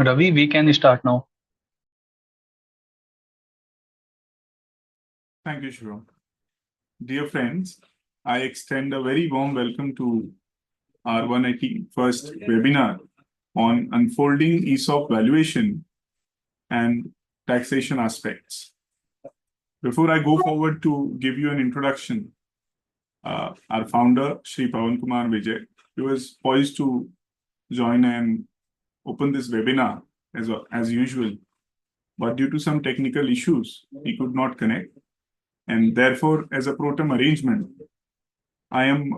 Ravi, we can start now. Thank you, Shivam. Dear friends, I extend a very warm welcome to our 181st webinar on unfolding ESOP valuation and taxation aspects. Before I go forward to give you an introduction, our founder, Shri Pawan Kumar Vijay, he was poised to join and open this webinar as usual, but due to some technical issues, he could not connect. And therefore, as a pro tem arrangement, I am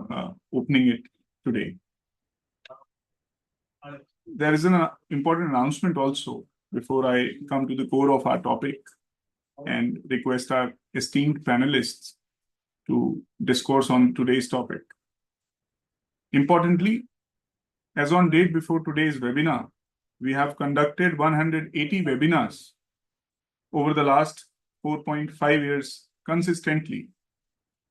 opening it today. There is an important announcement also before I come to the core of our topic and request our esteemed panelists to discourse on today's topic. Importantly, as on date before today's webinar, we have conducted 180 webinars over the last 4.5 years consistently,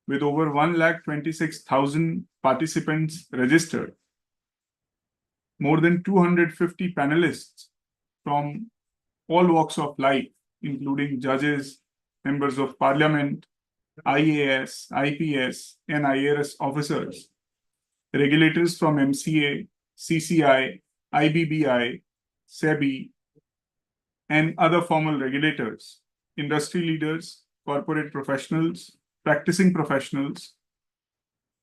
with over 126,000 participants registered, more than 250 panelists from all walks of life, including judges, members of parliament, IAS, IPS, and IRS officers, regulators from MCA, CCI, IBBI, SEBI, and other formal regulators, industry leaders, corporate professionals, practicing professionals.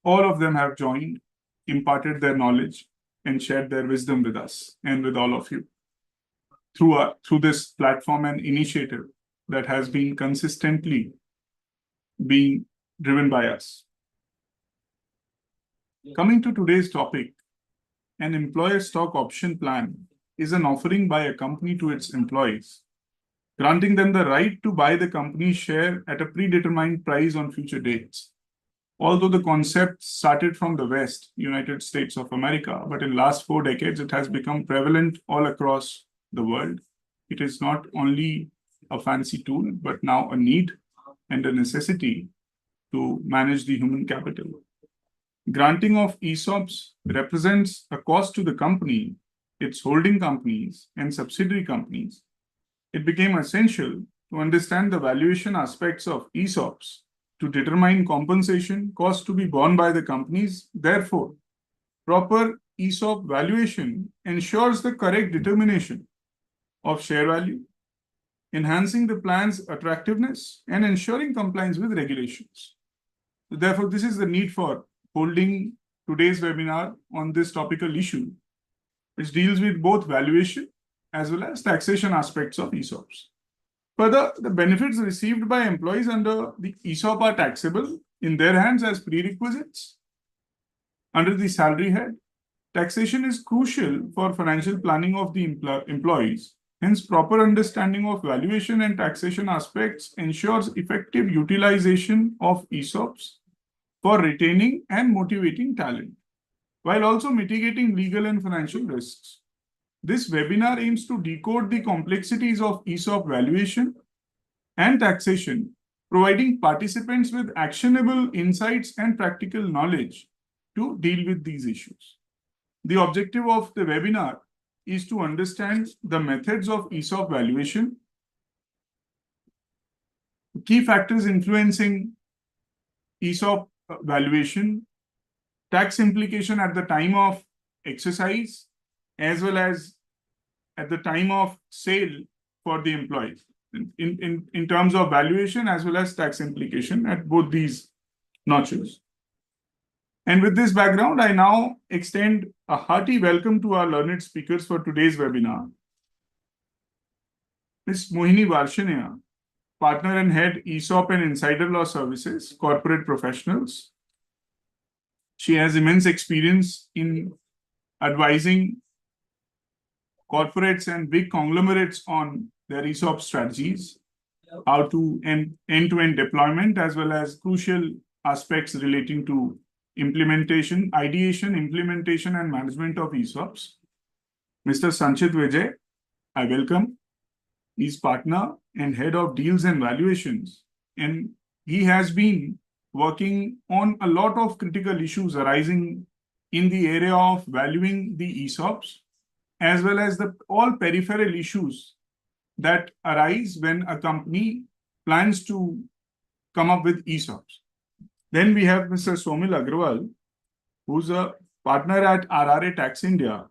All of them have joined, imparted their knowledge, and shared their wisdom with us and with all of you through this platform and initiative that has been consistently being driven by us. Coming to today's topic, an employer stock option plan is an offering by a company to its employees, granting them the right to buy the company's share at a predetermined price on future dates. Although the concept started from the West, United States of America, but in last 4 decades, it has become prevalent all across the world. It is not only a fancy tool, but now a need and a necessity to manage the human capital. Granting of ESOPs represents a cost to the company, its holding companies, and subsidiary companies. It became essential to understand the valuation aspects of ESOPs to determine compensation costs to be borne by the companies. Therefore, proper ESOP valuation ensures the correct determination of share value, enhancing the plan's attractiveness and ensuring compliance with regulations. Therefore, this is the need for holding today's webinar on this topical issue, which deals with both valuation as well as taxation aspects of ESOPs. Further, the benefits received by employees under the ESOP are taxable in their hands as prerequisites. Under the salary head, taxation is crucial for financial planning of the employees. Hence, proper understanding of valuation and taxation aspects ensures effective utilization of ESOPs for retaining and motivating talent, while also mitigating legal and financial risks. This webinar aims to decode the complexities of ESOP valuation and taxation, providing participants with actionable insights and practical knowledge to deal with these issues. The objective of the webinar is to understand the methods of ESOP valuation, key factors influencing ESOP valuation, tax implication at the time of exercise, as well as at the time of sale for the employees in terms of valuation as well as tax implication at both these notches. And with this background, I now extend a hearty welcome to our learned speakers for today's webinar. Ms. Mohini Varshaneya, Partner and Head, ESOP and Insider Law Services, Corporate Professionals. She has immense experience in advising corporates and big conglomerates on their ESOP strategies, how to end-to-end deployment, as well as crucial aspects relating to implementation, ideation, implementation, and management of ESOPs. Mr. Sanchit Vijay, I welcome. He's partner and head of deals and valuations, and he has been working on a lot of critical issues arising in the area of valuing the ESOPs as well as the all peripheral issues that arise when a company plans to come up with ESOPs. Then we have Mr. Somil Agrawal, who's a partner at RRA Tax India,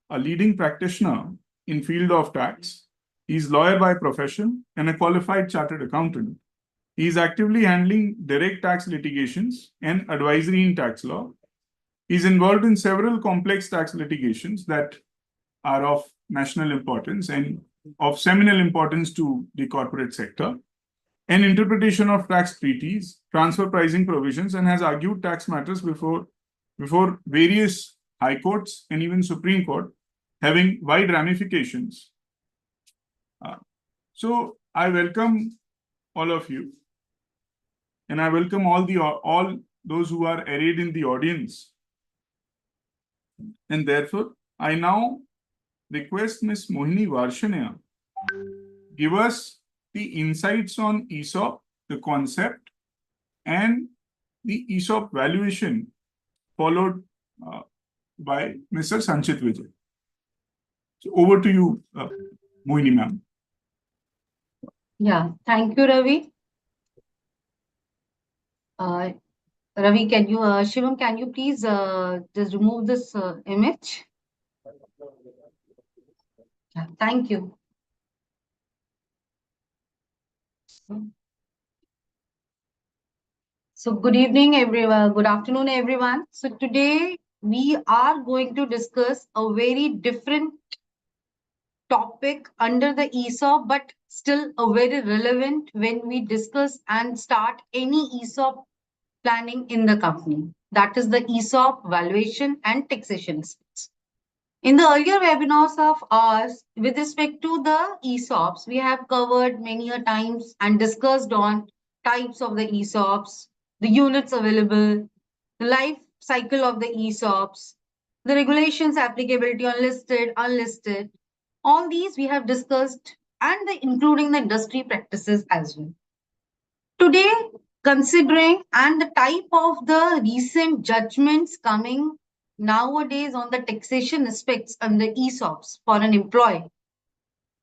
a leading practitioner in field of tax. He's lawyer by profession and a qualified chartered accountant. He is actively handling direct tax litigations and advisory in tax law. He's involved in several complex tax litigations that are of national importance and of seminal importance to the corporate sector, and interpretation of tax treaties, transfer pricing provisions, and has argued tax matters before various high courts and even Supreme Court, having wide ramifications. So I welcome all of you, and I welcome all those who are arrayed in the audience. And therefore, I now request Ms. Mohini Varshanaya give us the insights on ESOP, the concept, and the ESOP valuation, followed by Mr. Sanchit Vijay. So over to you, Mohini ma'am. Yeah, thank you, Ravi. Ravi, can you, Shivam, can you please just remove this image? Yeah, thank you. So good evening, everyone. Good afternoon, everyone. So today we are going to discuss a very different topic under the ESOP, but still a very relevant when we discuss and start any ESOP planning in the company. That is the ESOP valuation and taxation. In the earlier webinars of ours, with respect to the ESOPs, we have covered many a times and discussed on types of the ESOPs, the units available, the life cycle of the ESOPs, the regulations applicability on listed, unlisted. All these we have discussed, and including the industry practices as well. Today, considering and the type of the recent judgments coming nowadays on the taxation aspects and the ESOPs for an employee,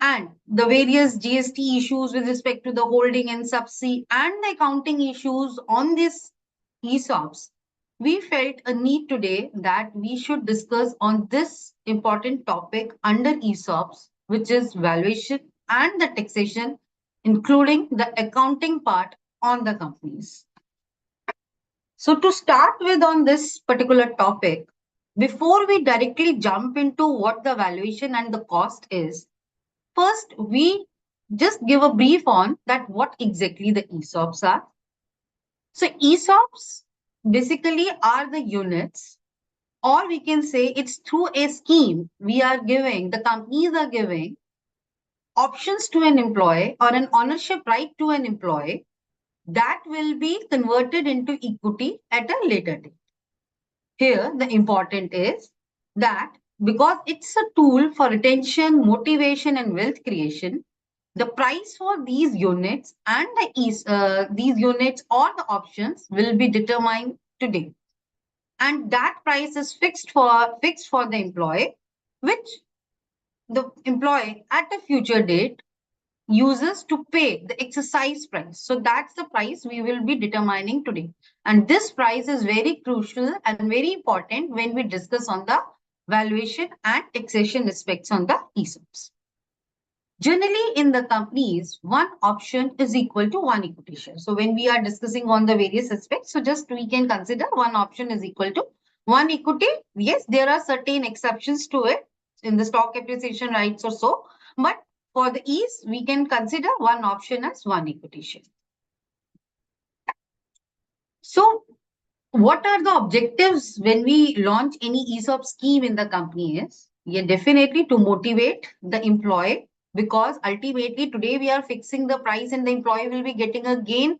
and the various GST issues with respect to the holding and subsidy and the accounting issues on this ESOPs, we felt a need today that we should discuss on this important topic under ESOPs, which is valuation and the taxation, including the accounting part on the companies. So to start with on this particular topic, before we directly jump into what the valuation and the cost is, first we just give a brief on that what exactly the ESOPs are. So ESOPs basically are the units, or we can say it's through a scheme we are giving, the companies are giving options to an employee or an ownership right to an employee that will be converted into equity at a later date. Here, the important is that because it's a tool for retention, motivation, and wealth creation, the price for these units and these units or the options will be determined today, and that price is fixed for the employee, which the employee at a future date uses to pay the exercise price. So that's the price we will be determining today. And this price is very crucial and very important when we discuss on the valuation and taxation aspects on the ESOPs. Generally, in the companies, one option is equal to one equity share. So when we are discussing on the various aspects, so just we can consider one option is equal to one equity. Yes, there are certain exceptions to it in the stock appreciation rights or so, but for the ease, we can consider one option as one equity share. So what are the objectives when we launch any ESOP scheme in the company is? Yeah, definitely to motivate the employee, because ultimately today we are fixing the price and the employee will be getting a gain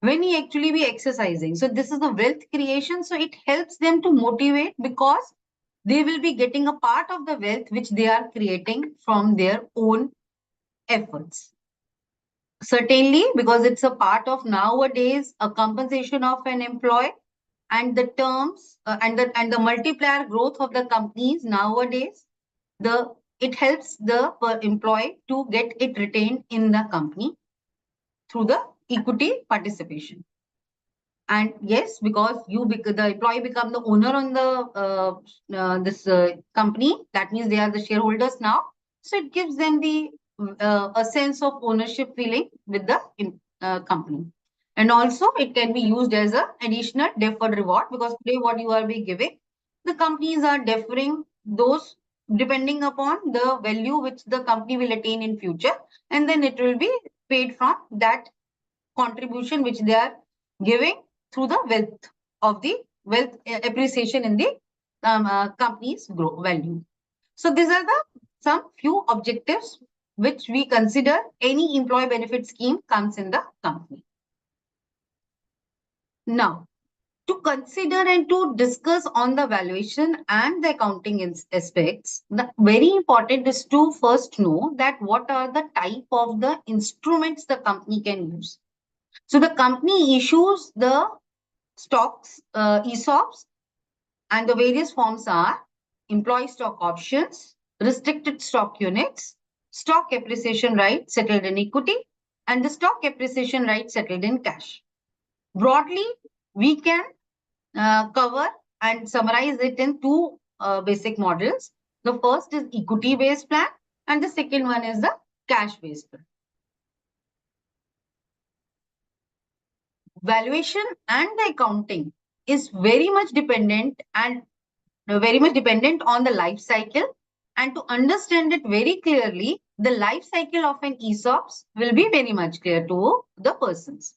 when he actually be exercising. So this is the wealth creation. So it helps them to motivate because they will be getting a part of the wealth which they are creating from their own efforts. Certainly, because it's a part of nowadays a compensation of an employee and the terms and the multiplier growth of the companies nowadays. it helps the employee to get it retained in the company through the equity participation. And yes, because the employee become the owner on the this company, that means they are the shareholders now. So it gives them the a sense of ownership feeling with the company. And also it can be used as a additional deferred reward, because today what you are be giving, the companies are deferring those depending upon the value which the company will attain in future, and then it will be paid from that contribution which they are giving through the wealth appreciation in the company's value. So these are the some few objectives which we consider any employee benefit scheme comes in the company. Now, to consider and to discuss on the valuation and the accounting aspects, the very important is to first know that what are the type of the instruments the company can use. So the company issues the stocks, ESOPs, and the various forms are employee stock options, restricted stock units, stock appreciation rights settled in equity, and the stock appreciation rights settled in cash. Broadly, we can cover and summarize it in two basic models. The first is equity-based plan, and the second one is the cash-based plan. Valuation and the accounting is very much dependent on the life cycle, and to understand it very clearly, the life cycle of an ESOPs will be very much clear to the persons.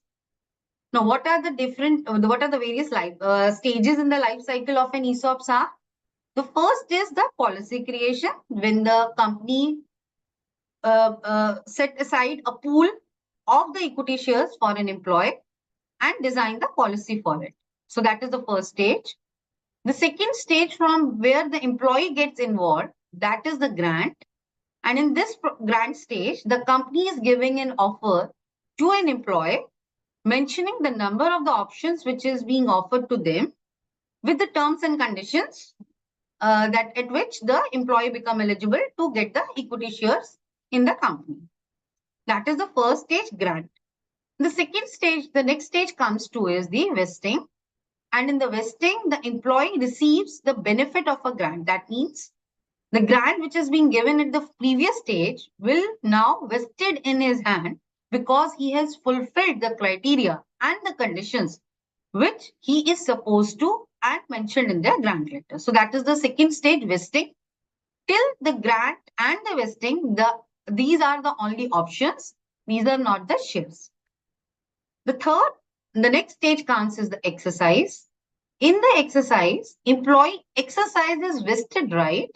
Now, what are the various life stages in the life cycle of an ESOPs are? The first is the policy creation, when the company set aside a pool of the equity shares for an employee and design the policy for it. So that is the first stage. The second stage from where the employee gets involved, that is the grant. And in this grant stage, the company is giving an offer to an employee, mentioning the number of the options which is being offered to them with the terms and conditions that at which the employee become eligible to get the equity shares in the company. That is the first stage, grant. The second stage, the next stage comes to is the vesting. And in the vesting, the employee receives the benefit of a grant. That means the grant which is being given at the previous stage will now vested in his hand, because he has fulfilled the criteria and the conditions which he is supposed to and mentioned in the grant letter. So that is the second stage, vesting. Till the grant and the vesting, these are the only options. These are not the shares. The next stage comes is the exercise. In the exercise, employee exercises vested right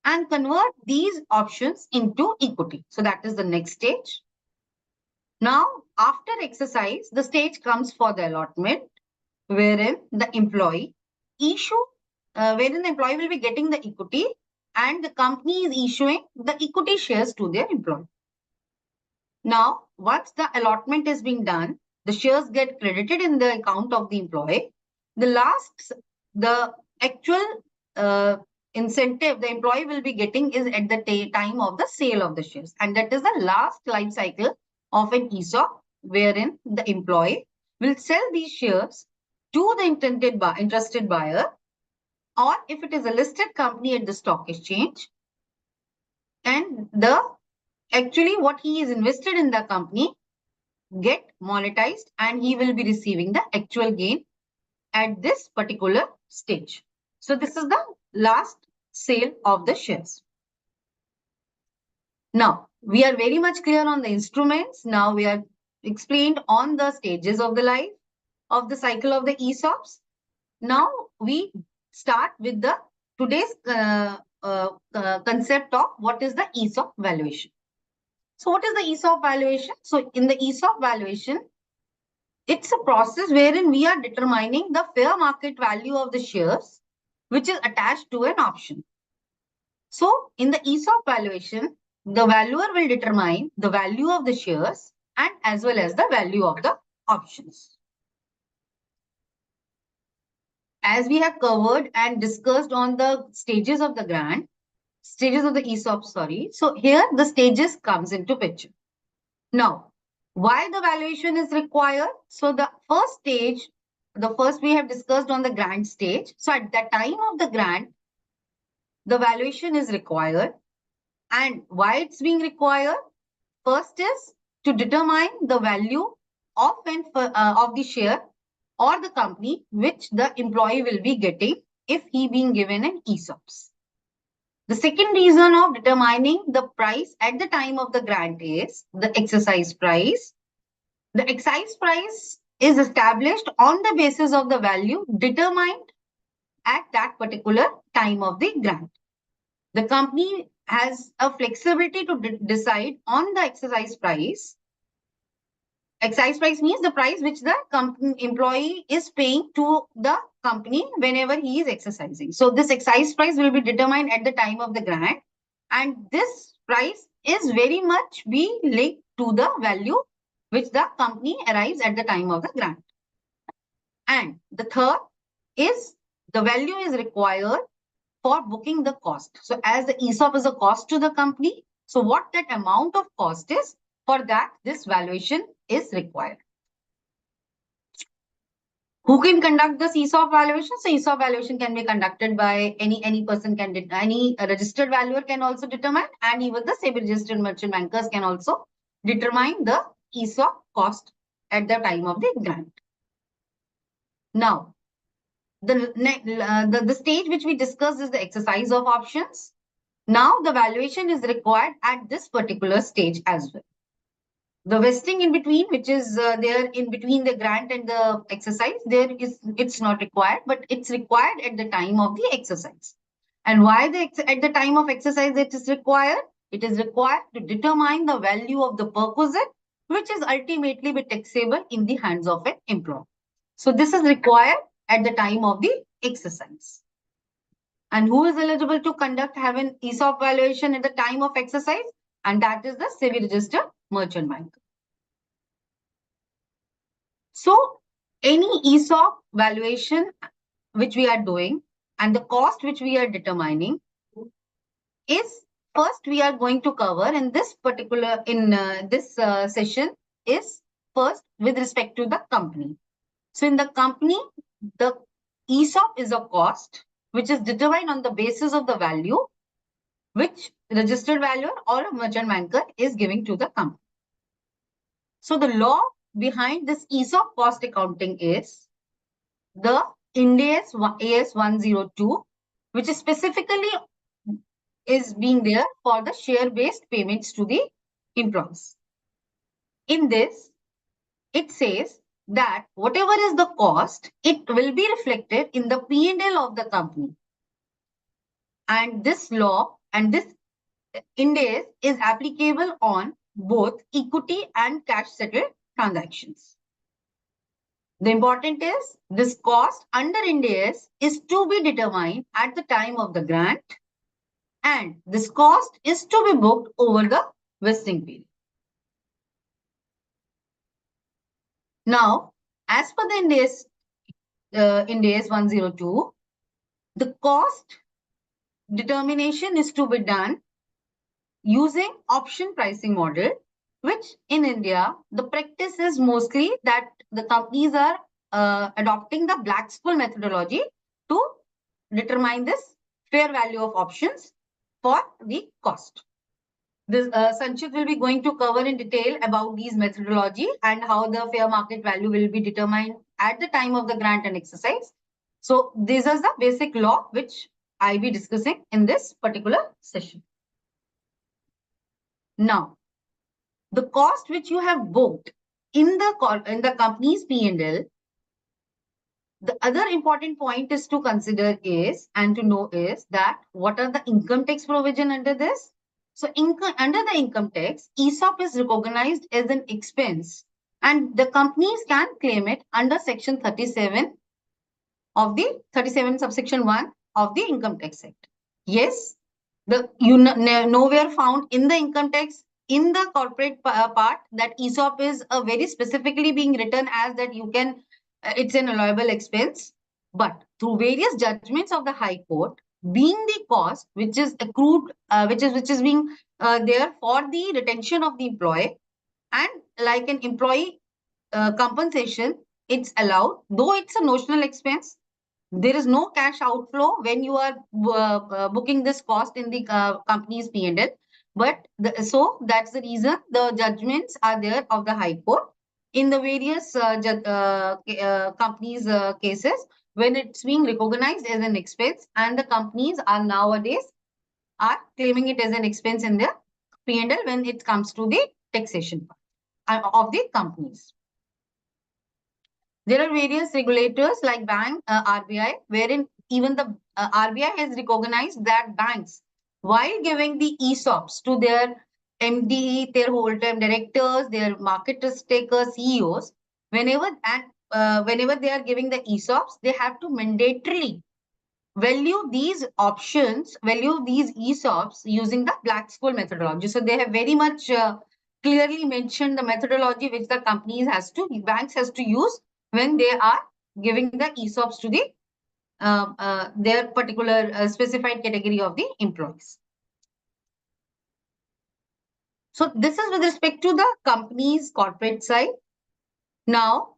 and convert these options into equity. So that is the next stage. Now, after exercise, the stage comes for the allotment, wherein the employee will be getting the equity, and the company is issuing the equity shares to their employee. Now, once the allotment is being done, the shares get credited in the account of the employee. The actual incentive the employee will be getting is at the time of the sale of the shares. And that is the last life cycle of an ESOP, wherein the employee will sell these shares to the interested buyer, or if it is a listed company at the stock exchange, and actually what he is invested in the company get monetized, and he will be receiving the actual gain at this particular stage. So this is the last sale of the shares. Now, we are very much clear on the instruments. Now we are explained on the stages of the life of the cycle of the ESOPs. Now we start with the today's concept of what is the ESOP valuation. So what is the ESOP valuation? So in the ESOP valuation, it's a process wherein we are determining the fair market value of the shares, which is attached to an option. So in the ESOP valuation, the valuer will determine the value of the shares and as well as the value of the options. As we have covered and discussed on the stages of the grant, stages of the ESOP, sorry. So here the stages comes into picture. Now, why the valuation is required? So the first stage, the first we have discussed on the grant stage. So at the time of the grant, the valuation is required. And why it's being required? First is to determine the value of the share or the company which the employee will be getting if he being given an ESOPs. The second reason of determining the price at the time of the grant is the exercise price. The exercise price is established on the basis of the value determined at that particular time of the grant. The company has a flexibility to decide on the exercise price. Exercise price means the price which the employee is paying to the company whenever he is exercising. So this exercise price will be determined at the time of the grant, and this price is very much be linked to the value which the company arrives at the time of the grant. And the third is the value is required for booking the cost. So as the ESOP is a cost to the company, so what that amount of cost is, for that this valuation is required. Who can conduct this ESOP valuation? So ESOP valuation can be conducted by any person can, any registered valuer can also determine, and even the semi-registered merchant bankers can also determine the ESOP cost at the time of the grant. Now, the stage which we discussed is the exercise of options. Now the valuation is required at this particular stage as well. The vesting in between, which is there in between the grant and the exercise, it's not required, but it's required at the time of the exercise. And why at the time of exercise it is required? It is required to determine the value of the perquisite, which is ultimately be taxable in the hands of an employee. So this is required at the time of the exercise. And who is eligible to have an ESOP valuation at the time of exercise? And that is the semi-registered merchant banker. So any ESOP valuation which we are doing and the cost which we are determining is first we are going to cover in this particular session is first with respect to the company. So in the company, the ESOP is a cost which is determined on the basis of the value which registered valuer or a merchant banker is giving to the company. So the law behind this ESOP cost accounting is the Ind AS 102, which is specifically is being there for the share-based payments to the employees. In this, it says that whatever is the cost, it will be reflected in the P&L of the company. And this law and this Ind AS is applicable on both equity and cash settled transactions. The important is this cost under Ind AS is to be determined at the time of the grant, and this cost is to be booked over the vesting period. Now, as per the Ind AS 102, the cost determination is to be done using option pricing model, which in India, the practice is mostly that the companies are adopting the Black-School methodology to determine this fair value of options for the cost. This Sanchit will be going to cover in detail about these methodology and how the fair market value will be determined at the time of the grant and exercise. So this is the basic law which I'll be discussing in this particular session. Now, the cost which you have booked in the company's P&L, the other important point is to consider is and to know is that what are the income tax provision under this? So under the income tax, ESOP is recognized as an expense and the companies can claim it under section 37 of the 37 subsection 1 of the Income Tax Act. Yes, nowhere found in the income tax in the corporate part that ESOP is very specifically being written as that you can, it's an allowable expense. But through various judgments of the High Court, being the cost which is accrued, which is being there for the retention of the employee, and like an employee compensation, it's allowed, though it's a notional expense. There is no cash outflow when you are booking this cost in the company's P&L. But so that's the reason the judgments are there of the High Court in the various companies' cases when it's being recognized as an expense, and the companies are nowadays are claiming it as an expense in their P&L when it comes to the taxation of the companies. There are various regulators like bank, RBI, wherein even the RBI has recognized that banks, while giving the ESOPs to their MD, their whole-time directors, their market risk takers, CEOs, whenever they are giving the ESOPs, they have to mandatorily value these ESOPs using the Black School methodology. So they have very much clearly mentioned the methodology which the banks has to use when they are giving the ESOPs to their particular specified category of the employees. So this is with respect to the company's corporate side. Now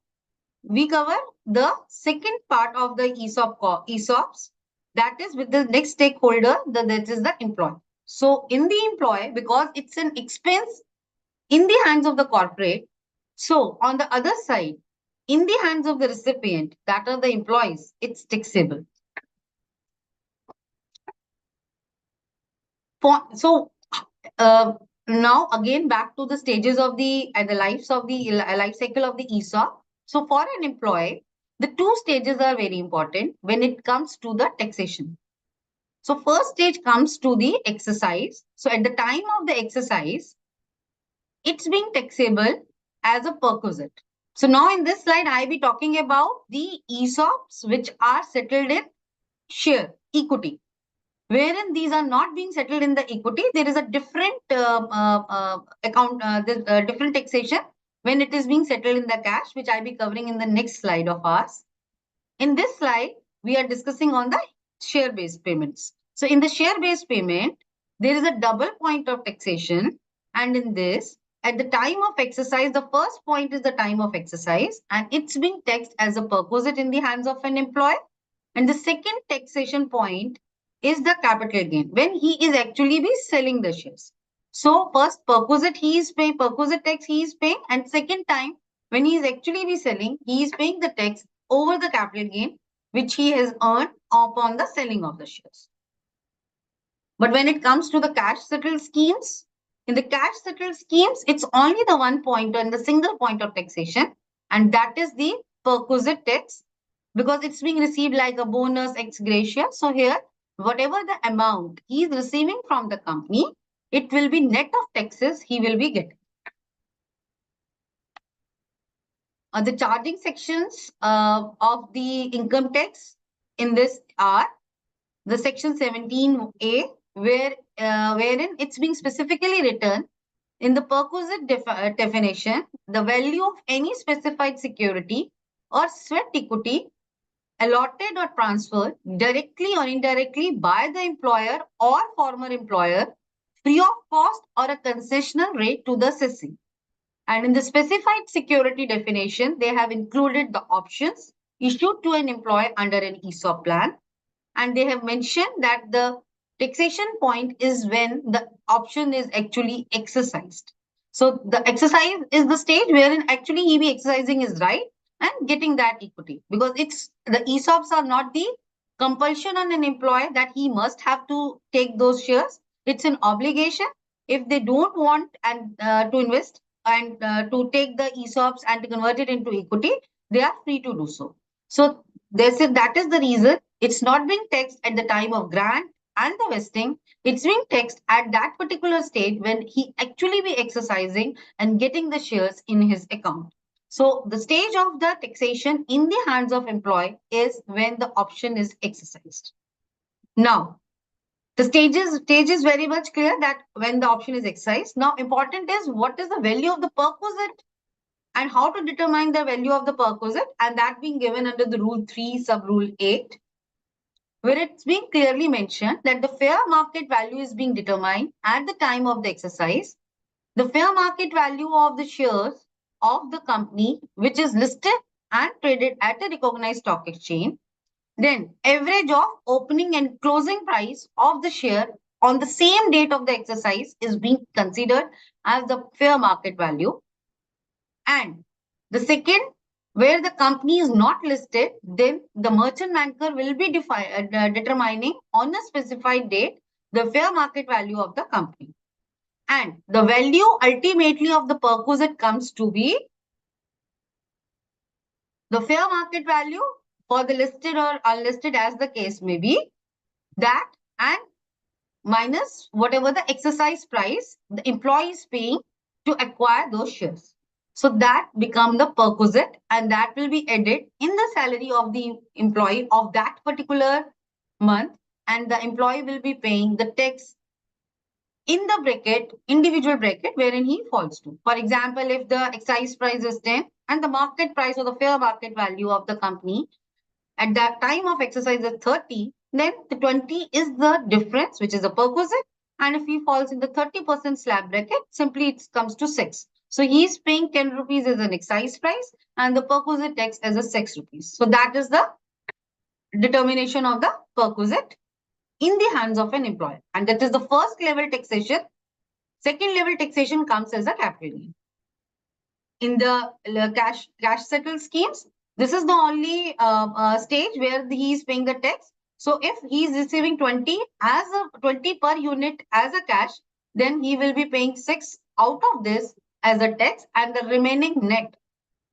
we cover the second part of the ESOPs, that is with the next stakeholder, that is the employee. So in the employee, because it's an expense in the hands of the corporate, so on the other side, in the hands of the recipient, that are the employees, it's taxable. So now again back to the stages of the life cycle of the ESOP. So for an employee, the two stages are very important when it comes to the taxation. So first stage comes to the exercise. So at the time of the exercise, it's being taxable as a perquisite. So now in this slide, I'll be talking about the ESOPs which are settled in share, equity. Wherein these are not being settled in the equity, there is a different different taxation when it is being settled in the cash, which I'll be covering in the next slide of ours. In this slide, we are discussing on the share-based payments. So in the share-based payment, there is a double point of taxation. And in this, at the time of exercise, the first point is the time of exercise, and it's being taxed as a perquisite in the hands of an employee. And the second taxation point is the capital gain, when he is actually be selling the shares. So first perquisite tax he is paying, and second time when he is actually be selling, he is paying the tax over the capital gain which he has earned upon the selling of the shares. But when it comes to the cash settled schemes, in the cash settled schemes, it's only the one point and the single point of taxation, and that is the perquisite tax, because it's being received like a bonus ex gratia. So here, whatever the amount he is receiving from the company, it will be net of taxes he will be getting. The charging sections of the income tax in this are the section 17A, wherein it's being specifically written in the perquisite definition, the value of any specified security or sweat equity allotted or transferred directly or indirectly by the employer or former employer free of cost or a concessional rate to the cessee. And in the specified security definition, they have included the options issued to an employee under an ESOP plan. And they have mentioned that the taxation point is when the option is actually exercised. So the exercise is the stage wherein actually he be exercising his right and getting that equity, because it's the ESOPs are not the compulsion on an employee that he must have to take those shares. It's an obligation. If they don't want and to invest and to take the ESOPs and to convert it into equity, they are free to do so. So that is the reason it's not being taxed at the time of grant and the vesting. It's being taxed at that particular stage when he actually be exercising and getting the shares in his account. So the stage of the taxation in the hands of employee is when the option is exercised. Now, the stage is very much clear that when the option is exercised. Now, important is what is the value of the perquisite and how to determine the value of the perquisite, and that being given under the rule 3 sub rule 8. where it's being clearly mentioned that the fair market value is being determined at the time of the exercise. The fair market value of the shares of the company, which is listed and traded at a recognized stock exchange. Then average of opening and closing price of the share on the same date of the exercise is being considered as the fair market value. And the second, where the company is not listed, then the merchant banker will be determining on a specified date the fair market value of the company. And the value ultimately of the perquisite comes to be the fair market value for the listed or unlisted, as the case may be, that and minus whatever the exercise price the employee is paying to acquire those shares. So that become the perquisite, and that will be added in the salary of the employee of that particular month, and the employee will be paying the tax in the bracket, individual bracket, wherein he falls to. For example, if the excise price is 10 and the market price or the fair market value of the company at that time of exercise is 30, then the 20 is the difference, which is a perquisite. And if he falls in the 30% slab bracket, simply it comes to 6. So he is paying 10 rupees as an excise price and the perquisite tax as a 6 rupees. So that is the determination of the perquisite in the hands of an employer. And that is the first level taxation. Second level taxation comes as a capital gain. In the cash settled schemes, this is the only stage where he is paying the tax. So if he is receiving 20 as a 20 per unit as a cash, then he will be paying 6 out of this as a tax, and the remaining net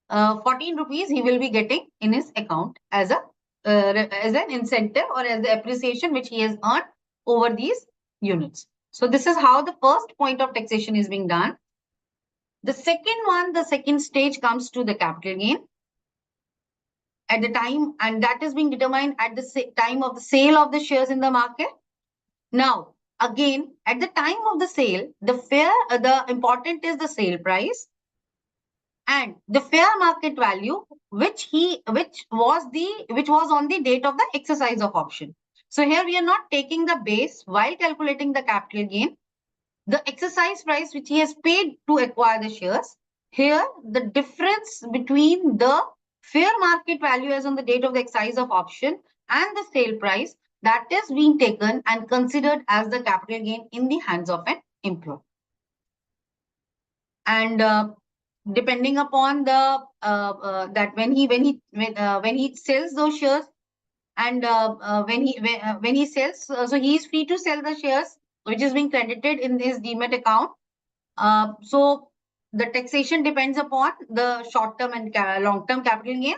14 rupees he will be getting in his account as an incentive or as the appreciation which he has earned over these units. So this is how the first point of taxation is being done. The second one, the second stage comes to the capital gain at the time, and that is being determined at the time of the sale of the shares in the market. Now, again, at the time of the sale, the important is the sale price and the fair market value, which was on the date of the exercise of option. So here we are not taking the base while calculating the capital gain. The exercise price which he has paid to acquire the shares, here the difference between the fair market value as on the date of the exercise of option and the sale price, that is being taken and considered as the capital gain in the hands of an employee. And depending upon the that when he sells those shares, and when he sells, so he is free to sell the shares which is being credited in his demat account. So the taxation depends upon the short-term and long-term capital gain.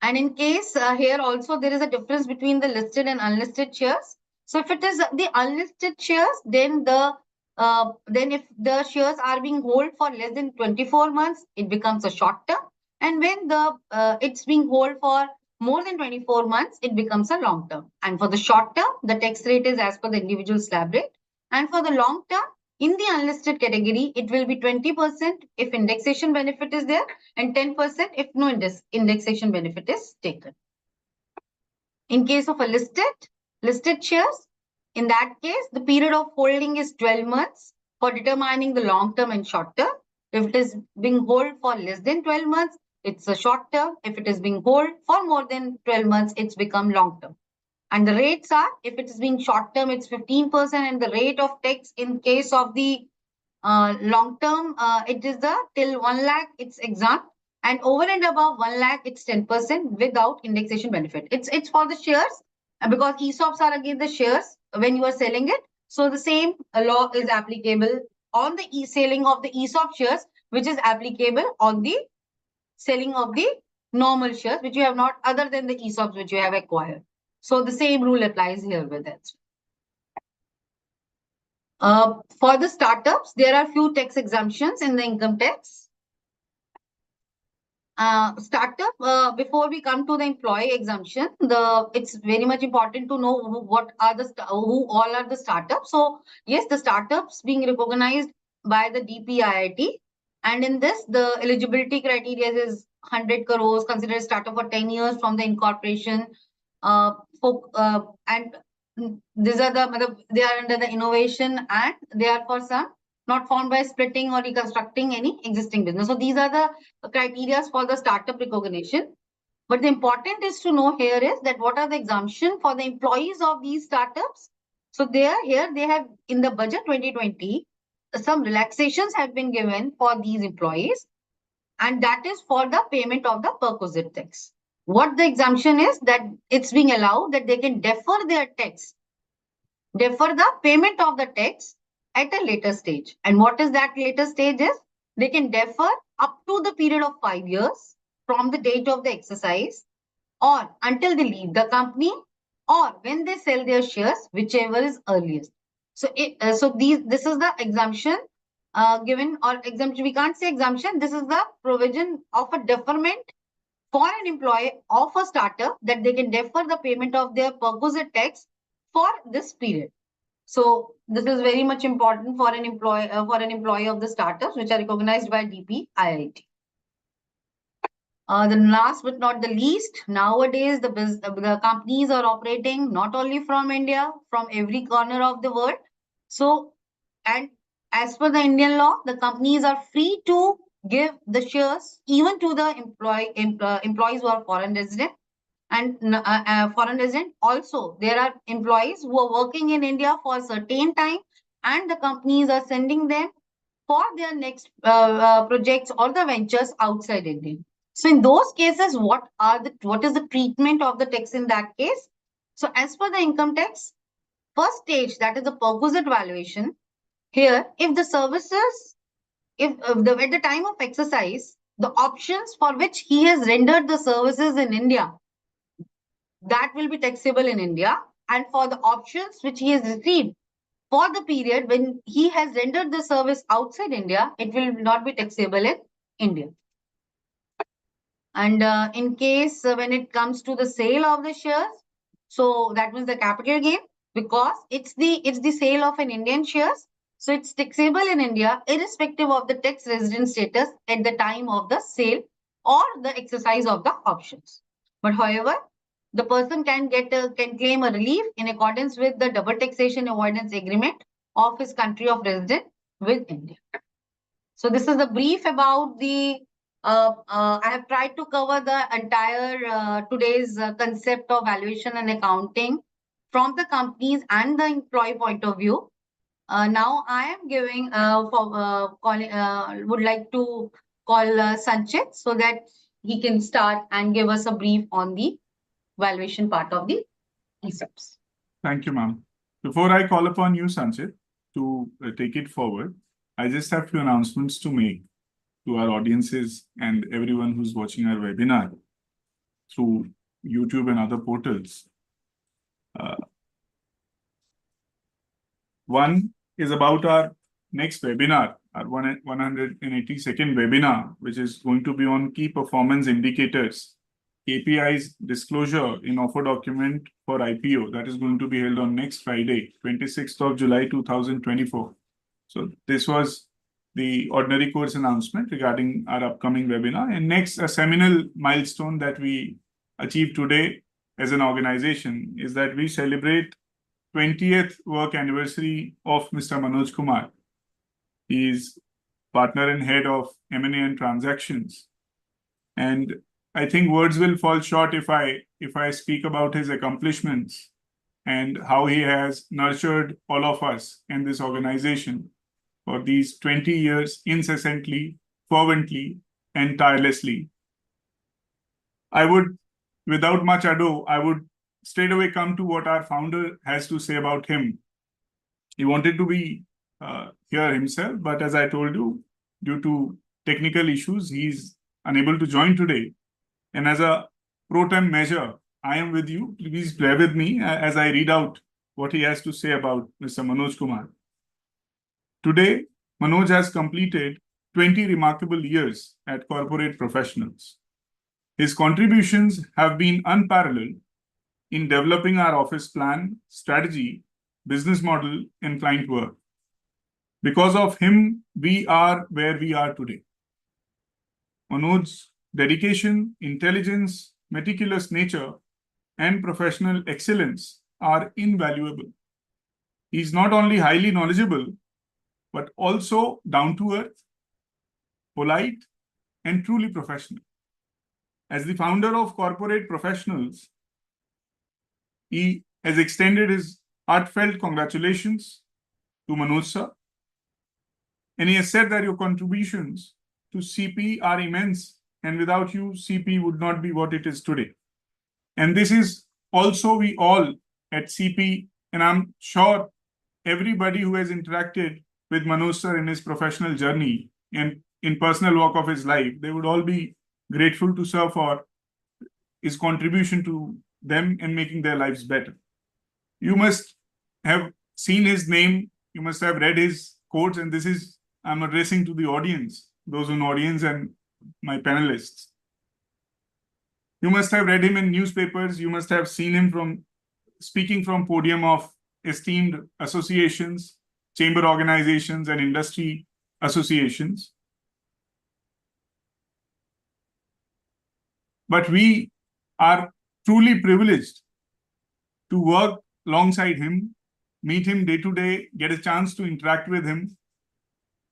And in case here also there is a difference between the listed and unlisted shares. So if it is the unlisted shares, then if the shares are being held for less than 24 months, it becomes a short term. And when it's being held for more than 24 months, it becomes a long term. And for the short term, the tax rate is as per the individual slab rate. And for the long term, in the unlisted category, it will be 20% if indexation benefit is there and 10% if no indexation benefit is taken. In case of a listed shares, in that case, the period of holding is 12 months for determining the long term and short term. If it is being held for less than 12 months, it's a short term. If it is being held for more than 12 months, it's become long term. And the rates are, if it is being short term, it's 15%, and the rate of tax in case of the long term, it is the till 1 lakh, it's exempt, and over and above 1 lakh, it's 10% without indexation benefit. It's for the shares, because ESOPs are again the shares when you are selling it. So the same law is applicable on the selling of the ESOP shares, which is applicable on the selling of the normal shares, which you have not, other than the ESOPs which you have acquired. So the same rule applies here with that. For the startups, there are few tax exemptions in the income tax. Startup, before we come to the employee exemption, it's very much important to know who all are the startups. So yes, the startups being recognized by the DPIIT, and in this the eligibility criteria is 100 crores, consider a startup for 10 years from the incorporation. And these are they are under the innovation, and they are for some not found by splitting or reconstructing any existing business. So these are the criteria for the startup recognition. But the important is to know here is that what are the exemption for the employees of these startups. So they have in the budget 2020, some relaxations have been given for these employees, and that is for the payment of the perquisite tax. What the exemption is, that it's being allowed that they can defer their tax, defer the payment of the tax at a later stage. And what is that later stage is, they can defer up to the period of 5 years from the date of the exercise, or until they leave the company, or when they sell their shares, whichever is earliest. So this is the exemption given, or exemption, we can't say exemption, this is the provision of a deferment for an employee of a startup, that they can defer the payment of their perquisite tax for this period. So this is very much important for an employee of the startups which are recognized by DPIIT. The last but not the least, nowadays the companies are operating not only from India, from every corner of the world. So, and as per the Indian law, the companies are free to give the shares even to the employees who are foreign resident. And foreign resident also, there are employees who are working in India for a certain time, and the companies are sending them for their next projects or the ventures outside India. So in those cases, what is the treatment of the tax in that case? So as per the income tax, first stage, that is the perquisite valuation. Here, if the services, at the time of exercise, the options for which he has rendered the services in India, that will be taxable in India. And for the options which he has received for the period when he has rendered the service outside India, it will not be taxable in India. And in case when it comes to the sale of the shares, so that means the capital gain, because it's the sale of an Indian shares, so it's taxable in India irrespective of the tax resident status at the time of the sale or the exercise of the options. But however, the person can claim a relief in accordance with the double taxation avoidance agreement of his country of residence with India. So this is a brief about the I have tried to cover the entire today's concept of valuation and accounting from the companies and the employee point of view. Now I am giving would like to call Sanchit so that he can start and give us a brief on the valuation part of the ESOPs. Thank you, ma'am. Before I call upon you, Sanchit, to take it forward, I just have few announcements to make to our audiences and everyone who's watching our webinar through YouTube and other portals. One is about our next webinar, our 182nd webinar, which is going to be on key performance indicators, KPIs disclosure in offer document for IPO. That is going to be held on next Friday, 26th of July, 2024. So this was the ordinary course announcement regarding our upcoming webinar. And next, a seminal milestone that we achieved today as an organization is that we celebrate 20th work anniversary of Mr. Manoj Kumar. He is partner and head of M&A and transactions. And I think words will fall short if I speak about his accomplishments and how he has nurtured all of us in this organization for these 20 years incessantly, fervently, and tirelessly. I would, without much ado, I would straight away come to what our founder has to say about him. He wanted to be here himself, but as I told you, due to technical issues, he's unable to join today. And as a pro tem measure, I am with you. Please bear with me as I read out what he has to say about Mr. Manoj Kumar. Today, Manoj has completed 20 remarkable years at Corporate Professionals. His contributions have been unparalleled in developing our office plan, strategy, business model, and client work. Because of him, we are where we are today. Manoj dedication, intelligence, meticulous nature, and professional excellence are invaluable. He's not only highly knowledgeable, but also down to earth, polite, and truly professional. As the founder of Corporate Professionals, he has extended his heartfelt congratulations to Manoj sir, and he has said that your contributions to CP are immense, and without you, CP would not be what it is today. And this is also we all at CP, and I'm sure everybody who has interacted with Manoj sir in his professional journey and in personal walk of his life, they would all be grateful to sir for his contribution to them and making their lives better. You must have seen his name, you must have read his quotes, and this is, I'm addressing to the audience, those in audience and my panelists. You must have read him in newspapers, you must have seen him from speaking from podium of esteemed associations, chamber organizations, and industry associations. But we are truly privileged to work alongside him, meet him day to day, get a chance to interact with him.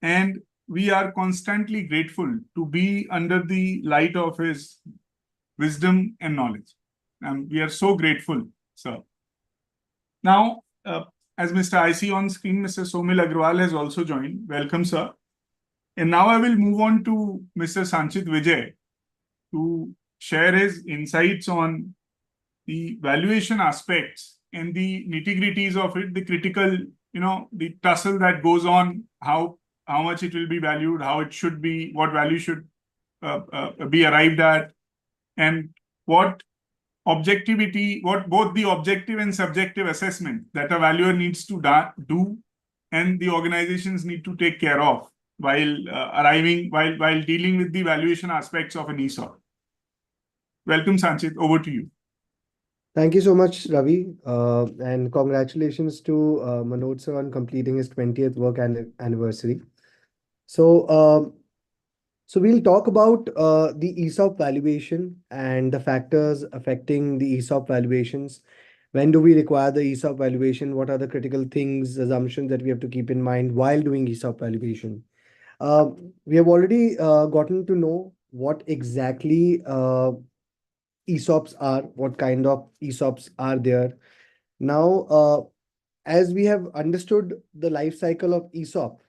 And we are constantly grateful to be under the light of his wisdom and knowledge. And we are so grateful, sir. Now, as Mr. I see on screen, Mr. Somil Agrawal has also joined. Welcome, sir. And now I will move on to Mr. Sanchit Vijay to share his insights on the valuation aspects and the nitty-gritties of it, the critical, the tussle that goes on, how much it will be valued, how it should be, what value should be arrived at, and what objectivity, what both the objective and subjective assessment that a valuer needs to do and the organizations need to take care of while while dealing with the valuation aspects of an ESOP. Welcome, Sanchit. Over to you. Thank you so much, Ravi, and congratulations to Manoj sir on completing his 20th work anniversary. So we'll talk about the ESOP valuation and the factors affecting the ESOP valuations. When do we require the ESOP valuation? What are the critical things, assumptions that we have to keep in mind while doing ESOP valuation? We have already gotten to know what exactly ESOPs are, what kind of ESOPs are there. Now, as we have understood the life cycle of ESOP,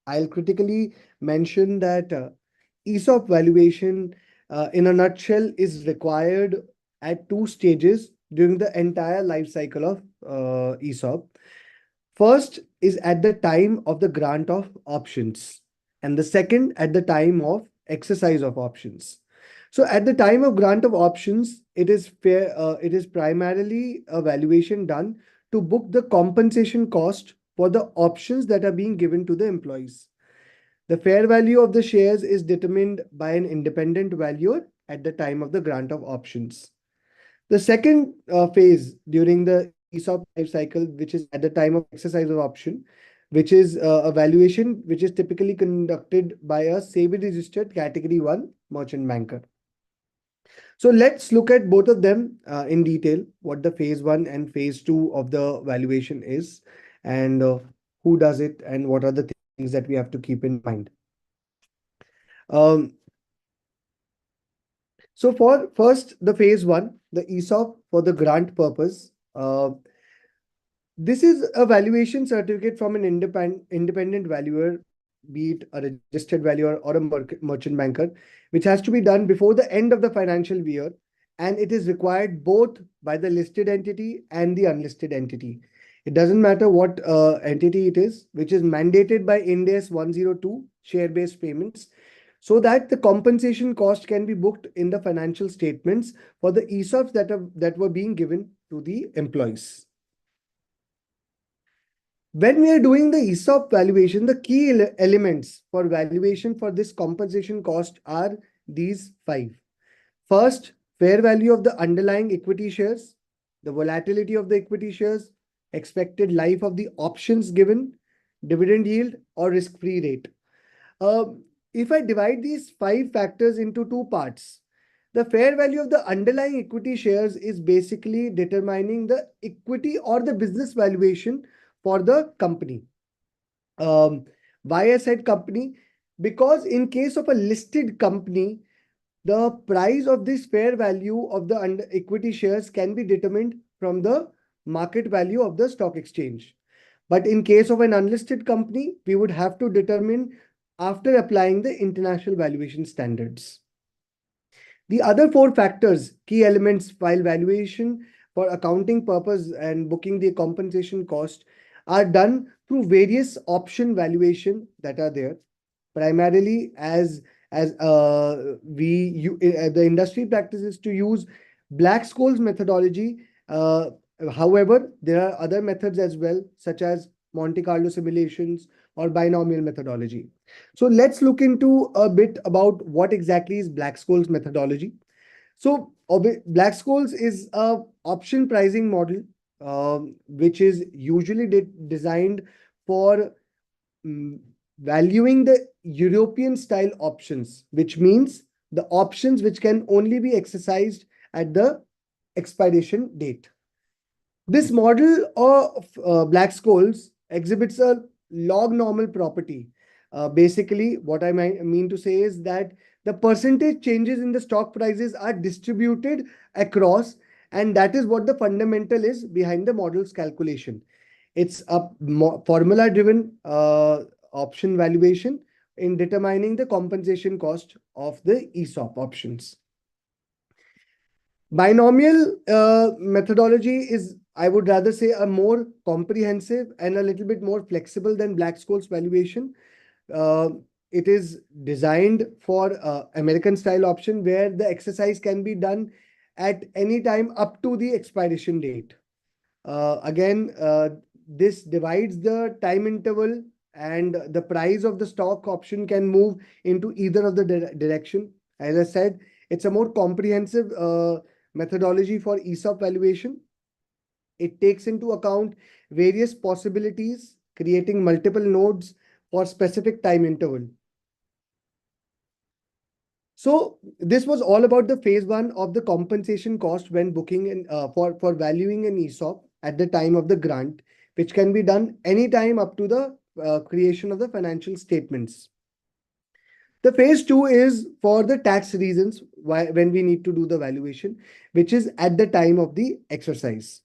I'll critically mention that ESOP valuation, in a nutshell, is required at two stages during the entire life cycle of ESOP. First is at the time of the grant of options, and the second at the time of exercise of options. So at the time of grant of options, it is primarily a valuation done to book the compensation cost for the options that are being given to the employees. The fair value of the shares is determined by an independent valuer at the time of the grant of options. The second phase during the ESOP life cycle, which is at the time of exercise of option, which is a valuation which is typically conducted by a SEBI registered category 1 merchant banker. So let's look at both of them in detail, what the phase 1 and phase 2 of the valuation is, and who does it, and what are the things that we have to keep in mind. So for first, the phase 1, the ESOP for the grant purpose. This is a valuation certificate from an independent valuer, be it a registered valuer or a merchant banker, which has to be done before the end of the financial year, and it is required both by the listed entity and the unlisted entity. It doesn't matter what entity it is, which is mandated by Ind AS 102 share-based payments, so that the compensation cost can be booked in the financial statements for the ESOPs that were being given to the employees. When we are doing the ESOP valuation, the key elements for valuation for this compensation cost are these 5. First, fair value of the underlying equity shares, the volatility of the equity shares, expected life of the options given, dividend yield or risk-free rate. If I divide these 5 factors into 2 parts, The fair value of the underlying equity shares is basically determining the equity or the business valuation for the company. Why I said company? Because in case of a listed company, the price of this fair value of the equity shares can be determined from the market value of the stock exchange. But in case of an unlisted company, we would have to determine after applying the international valuation standards. The other four factors, key elements while valuation for accounting purpose and booking the compensation cost, are done through various option valuation that are there. Primarily the industry practice is to use Black-Scholes methodology. However, there are other methods as well, such as Monte Carlo simulations or binomial methodology. So let's look into a bit about what exactly is Black-Scholes methodology. So Black-Scholes is a option pricing model, which is usually designed for valuing the European style options, which means the options which can only be exercised at the expiration date. This model of Black-Scholes exhibits a log normal property. Basically, what I mean to say is that the percentage changes in the stock prices are distributed across, and that is what the fundamental is behind the model's calculation. It's a formula-driven option valuation in determining the compensation cost of the ESOP options. Binomial methodology is, I would rather say, a more comprehensive and a little bit more flexible than Black-Scholes valuation. It is designed for American style option where the exercise can be done at any time up to the expiration date. This divides the time interval, and the price of the stock option can move into either of the direction. As I said, it's a more comprehensive methodology for ESOP valuation. It takes into account various possibilities, creating multiple nodes for specific time interval. So this was all about the phase one of the compensation cost when booking in, for valuing an ESOP at the time of the grant, which can be done anytime up to the creation of the financial statements. The phase two is for the tax reasons when we need to do the valuation, which is at the time of the exercise.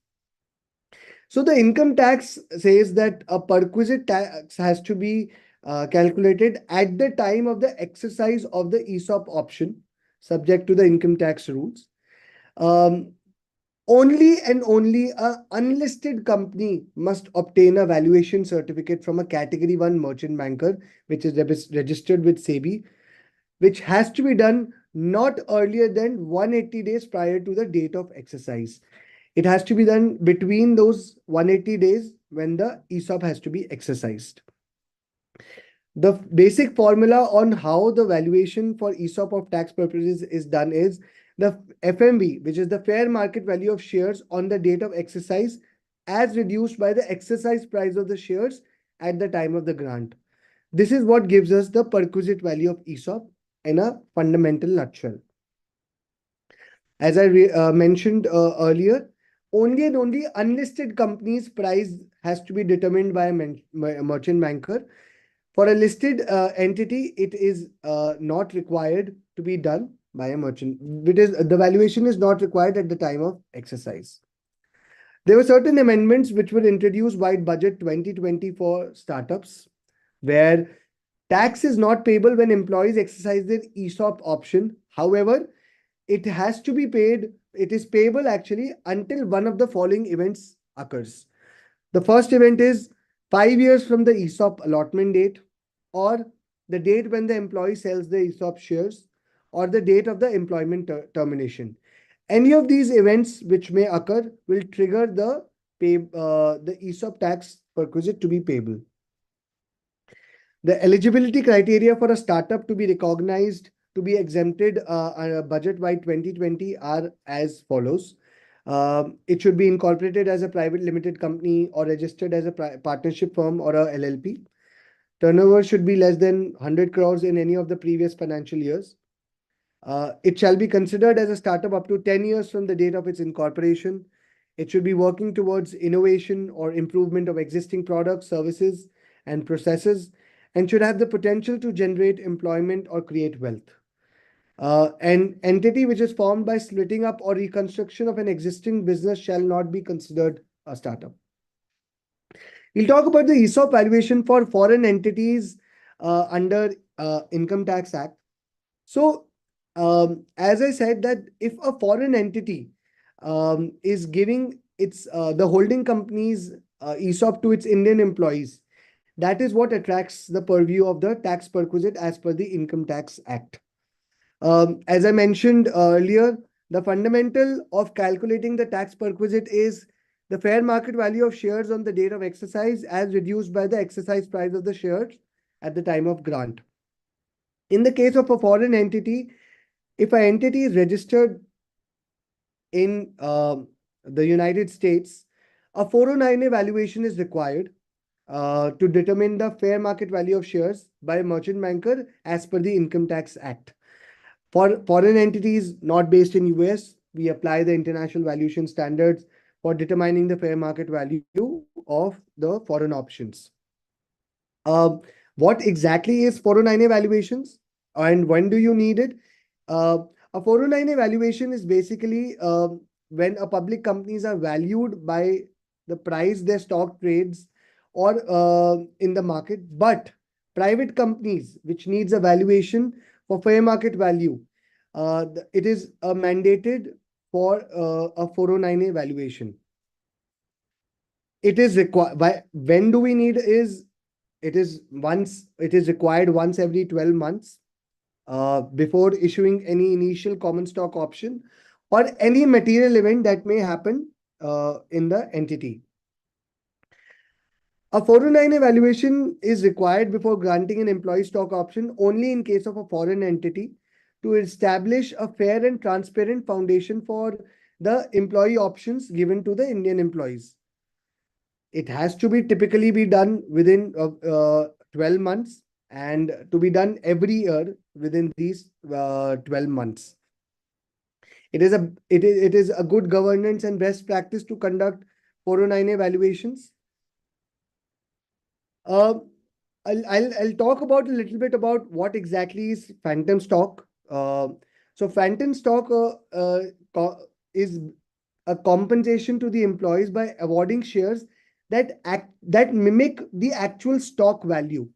So the income tax says that a perquisite tax has to be calculated at the time of the exercise of the ESOP option, subject to the income tax rules. Only and only an unlisted company must obtain a valuation certificate from a category 1 merchant banker, which is registered with SEBI, which has to be done not earlier than 180 days prior to the date of exercise. It has to be done between those 180 days when the ESOP has to be exercised. The basic formula on how the valuation for ESOP of tax purposes is done is the FMV, which is the fair market value of shares on the date of exercise, as reduced by the exercise price of the shares at the time of the grant. This is what gives us the perquisite value of ESOP in a fundamental nutshell. As I mentioned earlier, only and only unlisted companies' price has to be determined by a merchant banker. For a listed entity, it is not required to be done by a merchant. The valuation is not required at the time of exercise. There were certain amendments which were introduced by Budget 2020 for startups, where tax is not payable when employees exercise their ESOP option. However, it has to be paid. It is payable actually until one of the following events occurs. The first event is 5 years from the ESOP allotment date, or the date when the employee sells the ESOP shares, or the date of the employment termination. Any of these events which may occur will trigger the ESOP tax perquisite to be payable. The eligibility criteria for a startup to be recognized to be exempted budget by 2020 are as follows. It should be incorporated as a private limited company or registered as a partnership firm or a LLP. Turnover should be less than 100 crores in any of the previous financial years. It shall be considered as a startup up to 10 years from the date of its incorporation. It should be working towards innovation or improvement of existing products, services, and processes, and should have the potential to generate employment or create wealth. An entity which is formed by splitting up or reconstruction of an existing business shall not be considered a startup. We'll talk about the ESOP valuation for foreign entities under Income Tax Act. So, as I said, that if a foreign entity is giving its the holding company's ESOP to its Indian employees, that is what attracts the purview of the tax perquisite as per the Income Tax Act. As I mentioned earlier, the fundamental of calculating the tax perquisite is the fair market value of shares on the date of exercise as reduced by the exercise price of the shares at the time of grant. In the case of a foreign entity, if an entity is registered in the United States, a 409A valuation is required to determine the fair market value of shares by a merchant banker as per the Income Tax Act. For foreign entities not based in US, we apply the international valuation standards for determining the fair market value of the foreign options. What exactly is 409A valuations and when do you need it? A 409A valuation is basically when a public companies are valued by the price their stock trades or in the market, but private companies which needs a valuation for fair market value, it is mandated for a 409A valuation. It is required. When do we need is it is required once every 12 months before issuing any initial common stock option or any material event that may happen in the entity. A 409A valuation is required before granting an employee stock option only in case of a foreign entity to establish a fair and transparent foundation for the employee options given to the Indian employees. It has to be typically be done within 12 months and to be done every year within these 12 months. It is a good governance and best practice to conduct 409A valuations. I'll talk about a little bit about what exactly is phantom stock. So phantom stock is a compensation to the employees by awarding shares that mimic the actual stock value.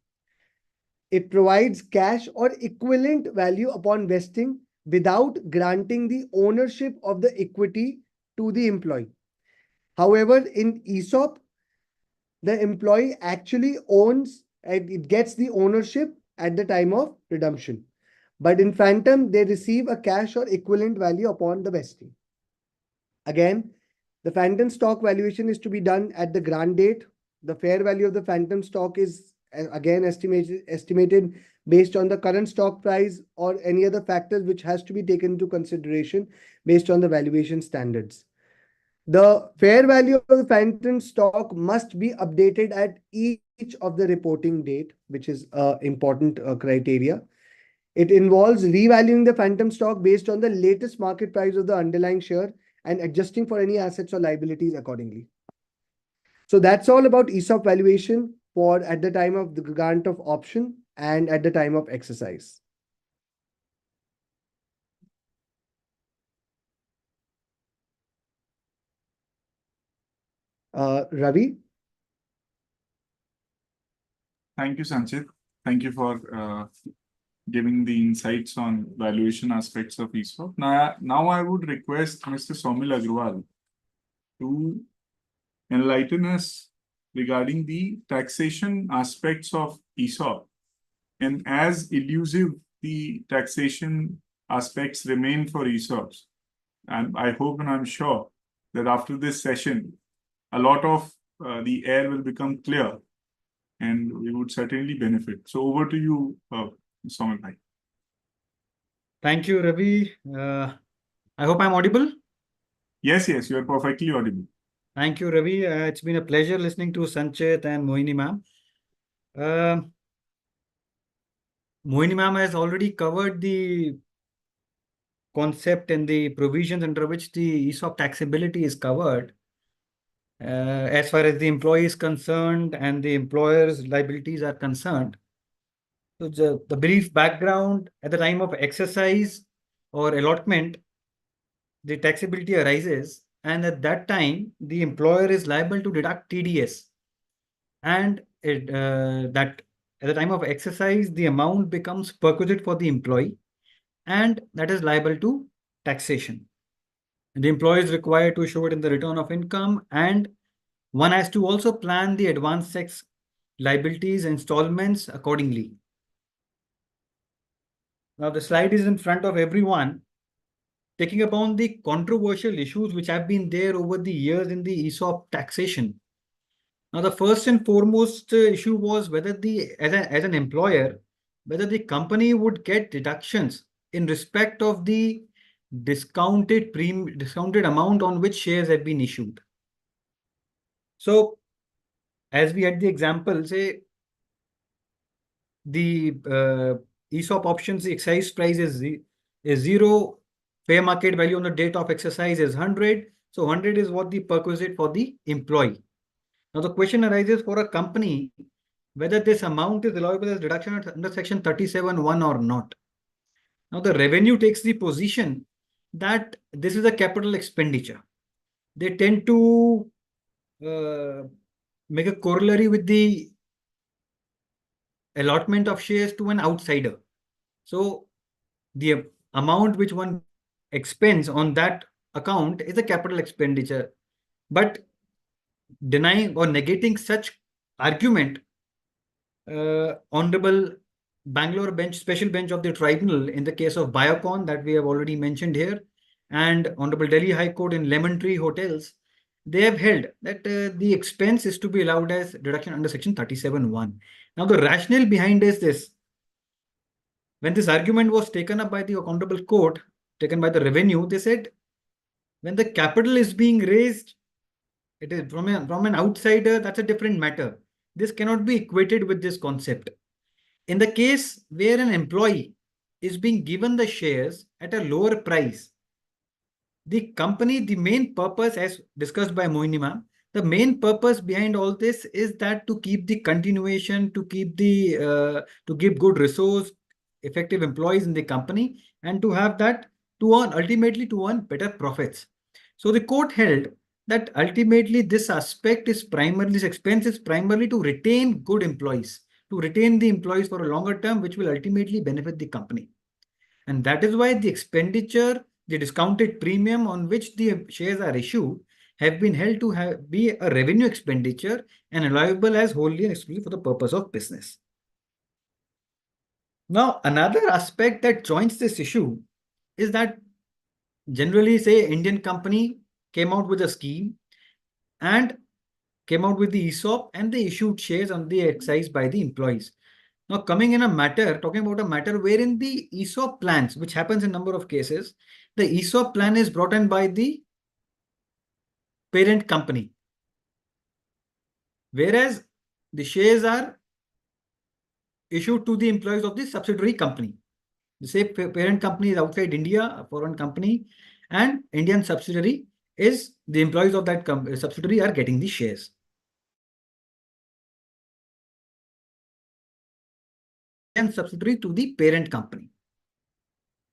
It provides cash or equivalent value upon vesting without granting the ownership of the equity to the employee. However, in ESOP, the employee actually owns and it gets the ownership at the time of redemption. But in phantom, they receive a cash or equivalent value upon the vesting. Again, the phantom stock valuation is to be done at the grant date. The fair value of the phantom stock is again estimated based on the current stock price or any other factors which has to be taken into consideration based on the valuation standards. The fair value of the phantom stock must be updated at each of the reporting date, which is important criteria. It involves revaluing the phantom stock based on the latest market price of the underlying share and adjusting for any assets or liabilities accordingly. So that's all about ESOP valuation for at the time of the grant of option and at the time of exercise. Ravi? Thank you, Sanchit. Thank you for giving the insights on valuation aspects of ESOP. Now I would request Mr. Somil Agrawal to enlighten us regarding the taxation aspects of ESOP. And as elusive the taxation aspects remain for ESOPs, and I hope and I'm sure that after this session, a lot of the air will become clear and we would certainly benefit. So over to you, Somil bhai. Thank you, Ravi. I hope I'm audible. Yes, you are perfectly audible. Thank you, Ravi. It's been a pleasure listening to Sanchit and Mohini ma'am. Mohini ma'am has already covered the concept and the provisions under which the ESOP taxability is covered, as far as the employee is concerned and the employer's liabilities are concerned. So the brief background: at the time of exercise or allotment, the taxability arises, and at that time, the employer is liable to deduct TDS. And that at the time of exercise, the amount becomes perquisite for the employee, and that is liable to taxation. The employee is required to show it in the return of income, and one has to also plan the advance tax liabilities installments accordingly. Now, the slide is in front of everyone, taking upon the controversial issues which have been there over the years in the ESOP taxation. Now, the first and foremost issue was whether as an employer, whether the company would get deductions in respect of the discounted amount on which shares had been issued. So, as we had the example, say the ESOP options, the exercise price is 0, fair market value on the date of exercise is 100. So 100 is what the perquisite for the employee. Now the question arises for a company whether this amount is allowable as deduction under section 37(1) or not. Now the revenue takes the position that this is a capital expenditure. They tend to make a corollary with the allotment of shares to an outsider. So the amount which one expends on that account is a capital expenditure. But denying or negating such argument, Honorable Bangalore bench, special bench of the tribunal in the case of Biocon that we have already mentioned here, and Honorable Delhi High Court in Lemon Tree Hotels, they have held that the expense is to be allowed as deduction under section 37(1). Now the rationale behind is this: when this argument was taken up by the Honorable Court, taken by the revenue, they said when the capital is being raised, it is from an outsider, that's a different matter. This cannot be equated with this concept. In the case where an employee is being given the shares at a lower price, the company, the main purpose, as discussed by Moini ma'am, the main purpose behind all this is that to keep the continuation, to keep the to give good resource, effective employees in the company, and to have that to earn, ultimately to earn better profits. So the court held that ultimately this aspect is primarily, this expense is primarily to retain good employees, to retain the employees for a longer term, which will ultimately benefit the company. And that is why the expenditure, the discounted premium on which the shares are issued, have been held to be a revenue expenditure and allowable as wholly and exclusively for the purpose of business. Now, another aspect that joins this issue is that generally, say, Indian company came out with a scheme and came out with the ESOP, and they issued shares on the exercise by the employees. Now, coming in a matter, talking about a matter wherein the ESOP plans, which happens in a number of cases, the ESOP plan is brought in by the parent company, whereas the shares are issued to the employees of the subsidiary company. The same parent company is outside India, a foreign company, and Indian subsidiary is the employees of that subsidiary are getting the shares. And subsidiary to the parent company.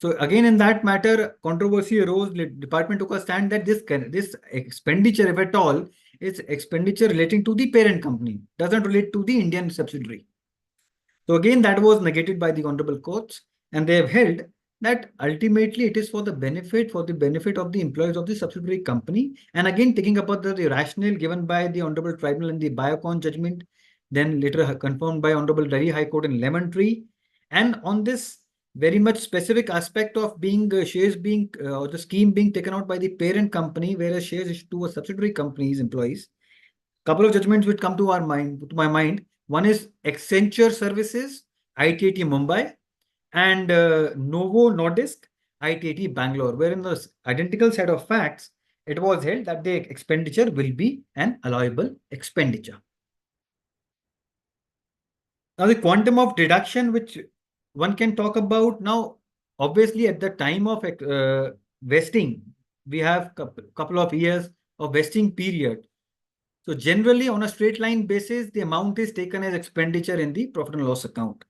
So again, in that matter, controversy arose. The department took a stand that this expenditure, if at all, is expenditure relating to the parent company, doesn't relate to the Indian subsidiary. So again, that was negated by the honorable courts, and they have held that ultimately it is for the benefit of the employees of the subsidiary company. And again, taking about the rationale given by the honorable tribunal in the Biocon judgment, then later confirmed by honorable Delhi High Court in Lemon Tree, and on this very much specific aspect of being shares being or the scheme being taken out by the parent company, whereas shares issued to a subsidiary company's employees. Couple of judgments which come to my mind. One is Accenture Services, ITT Mumbai, and Novo Nordisk, ITT Bangalore, where in the identical set of facts, it was held that the expenditure will be an allowable expenditure. Now, the quantum of deduction which one can talk about now, obviously at the time of vesting, we have couple of years of vesting period. So generally on a straight line basis, the amount is taken as expenditure in the profit and loss account.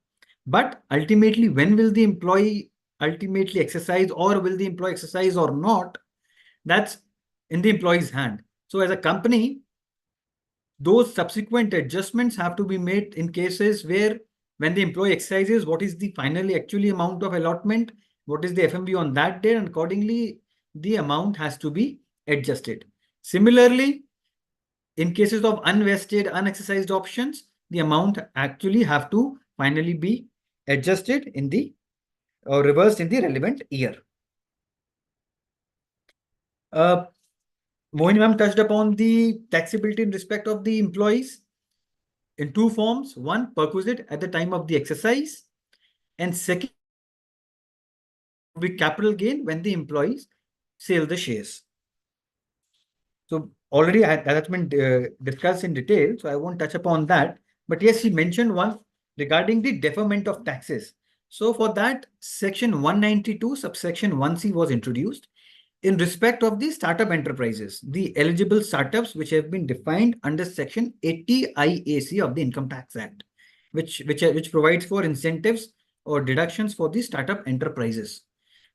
But ultimately, when will the employee ultimately exercise, or will the employee exercise or not? That's in the employee's hand. So as a company, those subsequent adjustments have to be made in cases where when the employee exercises, what is the finally actually amount of allotment, what is the FMB on that day, and accordingly, the amount has to be adjusted. Similarly, in cases of unvested, unexercised options, the amount actually have to finally be adjusted in the or reversed in the relevant year. Mohini ma'am touched upon the taxability in respect of the employees in two forms. One, perquisite at the time of the exercise, and second, be capital gain when the employees sell the shares. So already that's been discussed in detail, so I won't touch upon that. But yes, he mentioned one regarding the deferment of taxes. So for that, section 192, subsection 1C was introduced in respect of the startup enterprises, the eligible startups which have been defined under section 80 IAC of the Income Tax Act, which provides for incentives or deductions for the startup enterprises.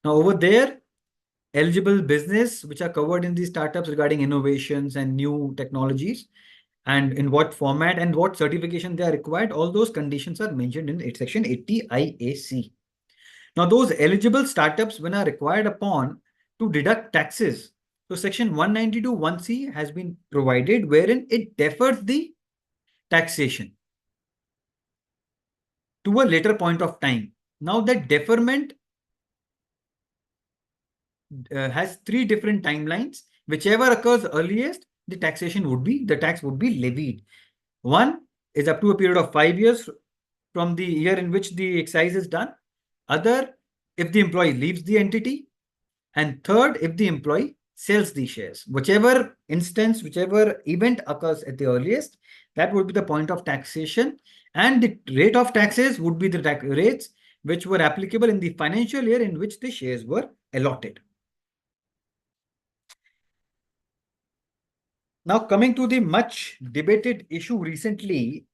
Now over there, eligible business which are covered in these startups regarding innovations and new technologies, and in what format and what certification they are required, all those conditions are mentioned in section 80 IAC. Now those eligible startups when are required upon to deduct taxes, so section 192 1C has been provided wherein it defers the taxation to a later point of time. Now that deferment has three different timelines. Whichever occurs earliest, the tax would be levied. One is up to a period of 5 years from the year in which the excise is done. Other, if the employee leaves the entity. And third, if the employee sells the shares. Whichever instance, whichever event occurs at the earliest, that would be the point of taxation. And the rate of taxes would be the tax rates which were applicable in the financial year in which the shares were allotted. Now, coming to the much debated issue recently,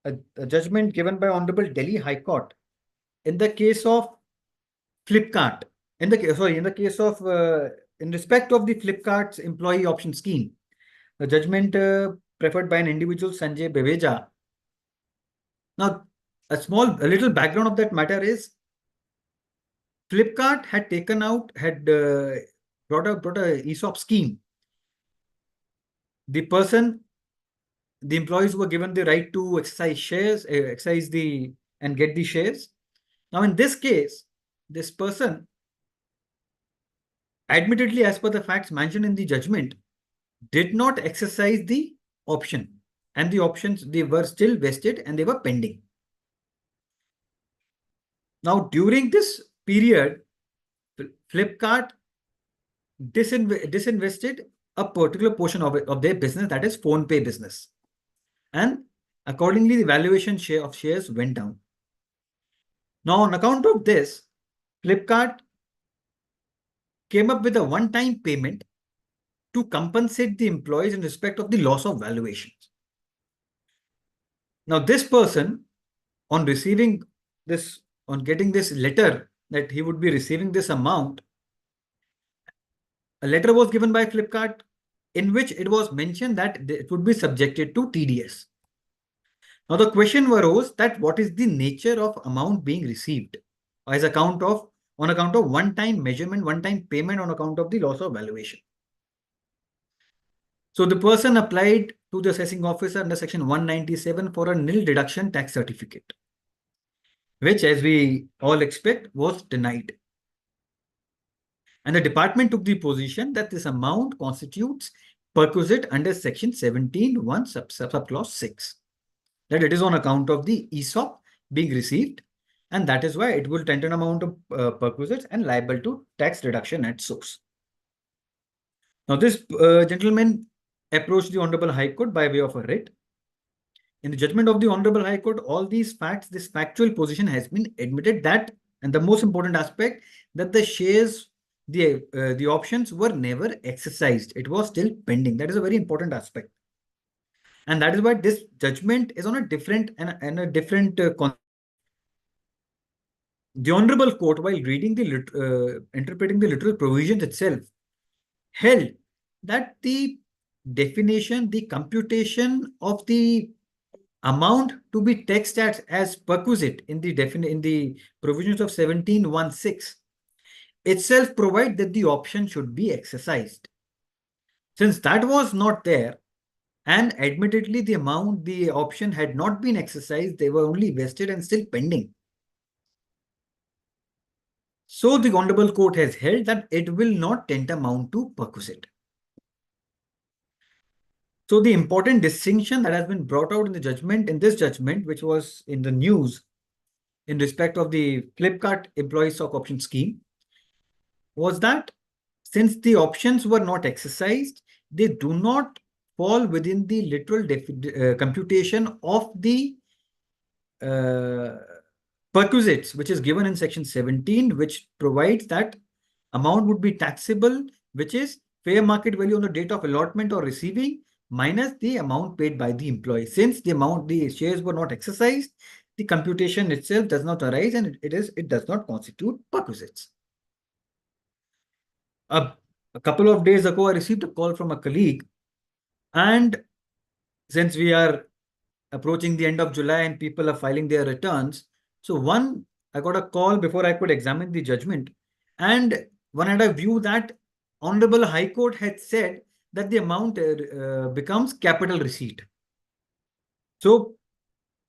a judgment given by Honorable Delhi High Court in the case of Flipkart, in respect of the Flipkart's employee option scheme, the judgment preferred by an individual, Sanjay Beveja. Now, a little background of that matter is Flipkart had brought a ESOP scheme. The employees were given the right to exercise shares, and get the shares. Now, in this case, this person, admittedly, as per the facts mentioned in the judgment, did not exercise the option, and the options, they were still vested and they were pending. Now, during this period, Flipkart disinvested a particular portion of their business, that is PhonePe business. And accordingly, the valuation of shares went down. Now, on account of this, Flipkart came up with a one-time payment to compensate the employees in respect of the loss of valuations. Now, this person, on getting this letter that he would be receiving this amount, a letter was given by Flipkart in which it was mentioned that it would be subjected to TDS. Now, the question arose that what is the nature of amount being received on account of one-time measurement, one-time payment on account of the loss of valuation. So the person applied to the assessing officer under section 197 for a nil deduction tax certificate, which, as we all expect, was denied. And the department took the position that this amount constitutes perquisite under section 17(1) subclause 6. That it is on account of the ESOP being received, and that is why it will tend an amount of perquisites and liable to tax reduction at source. Now, this gentleman approached the Honorable High Court by way of a writ. In the judgment of the Honorable High Court, all these facts, this factual position has been admitted that And the most important aspect, that the shares, the options were never exercised. It was still pending. That is a very important aspect. And that is why this judgment is on a different and a different the Honorable Court, while reading the interpreting the literal provisions itself, held that the definition, the computation of the amount to be taxed as perquisite in the provisions of 1716 itself provide that the option should be exercised. Since that was not there, and admittedly the option had not been exercised, they were only vested and still pending. So the Honorable Court has held that it will not tantamount to perquisite. So the important distinction that has been brought out in the judgment, in this judgment, which was in the news in respect of the Flipkart employee stock option scheme, was that since the options were not exercised, they do not fall within the literal computation of the perquisites, which is given in section 17, which provides that amount would be taxable, which is fair market value on the date of allotment or receiving minus the amount paid by the employee. Since the shares were not exercised, the computation itself does not arise, and it does not constitute perquisites. A couple of days ago, I received a call from a colleague, and since we are approaching the end of July and people are filing their returns, so I got a call before I could examine the judgment, and one had a view that Honorable High Court had said that the amount becomes capital receipt. So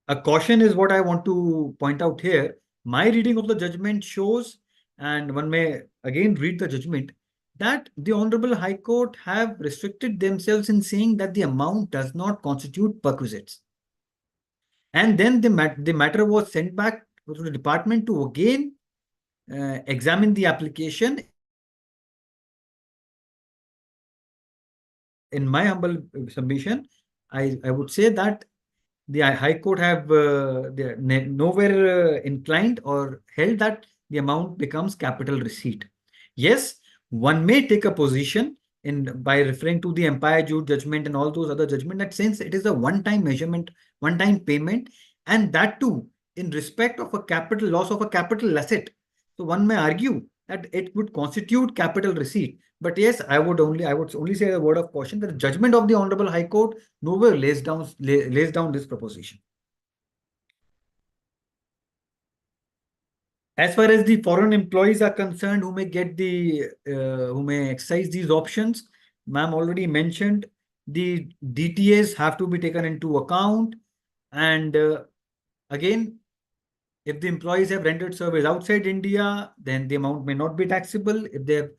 a caution is what I want to point out here. My reading of the judgment shows, and one may again read the judgment, that the Honorable High Court have restricted themselves in saying that the amount does not constitute perquisites. And then the matter was sent back to the department to again examine the application. In my humble submission, I would say that the High Court have nowhere inclined or held that the amount becomes capital receipt. Yes, one may take a position by referring to the Empire Jude judgment and all those other judgments, that since it is a one-time measurement, one-time payment, and that too in respect of a capital loss of a capital asset, so one may argue that it would constitute capital receipt. But yes, I would only say a word of caution that the judgment of the Honorable High Court nowhere lays down this proposition. As far as the foreign employees are concerned, who may exercise these options, ma'am already mentioned the DTAs have to be taken into account. And again, if the employees have rendered service outside India, then the amount may not be taxable. If they have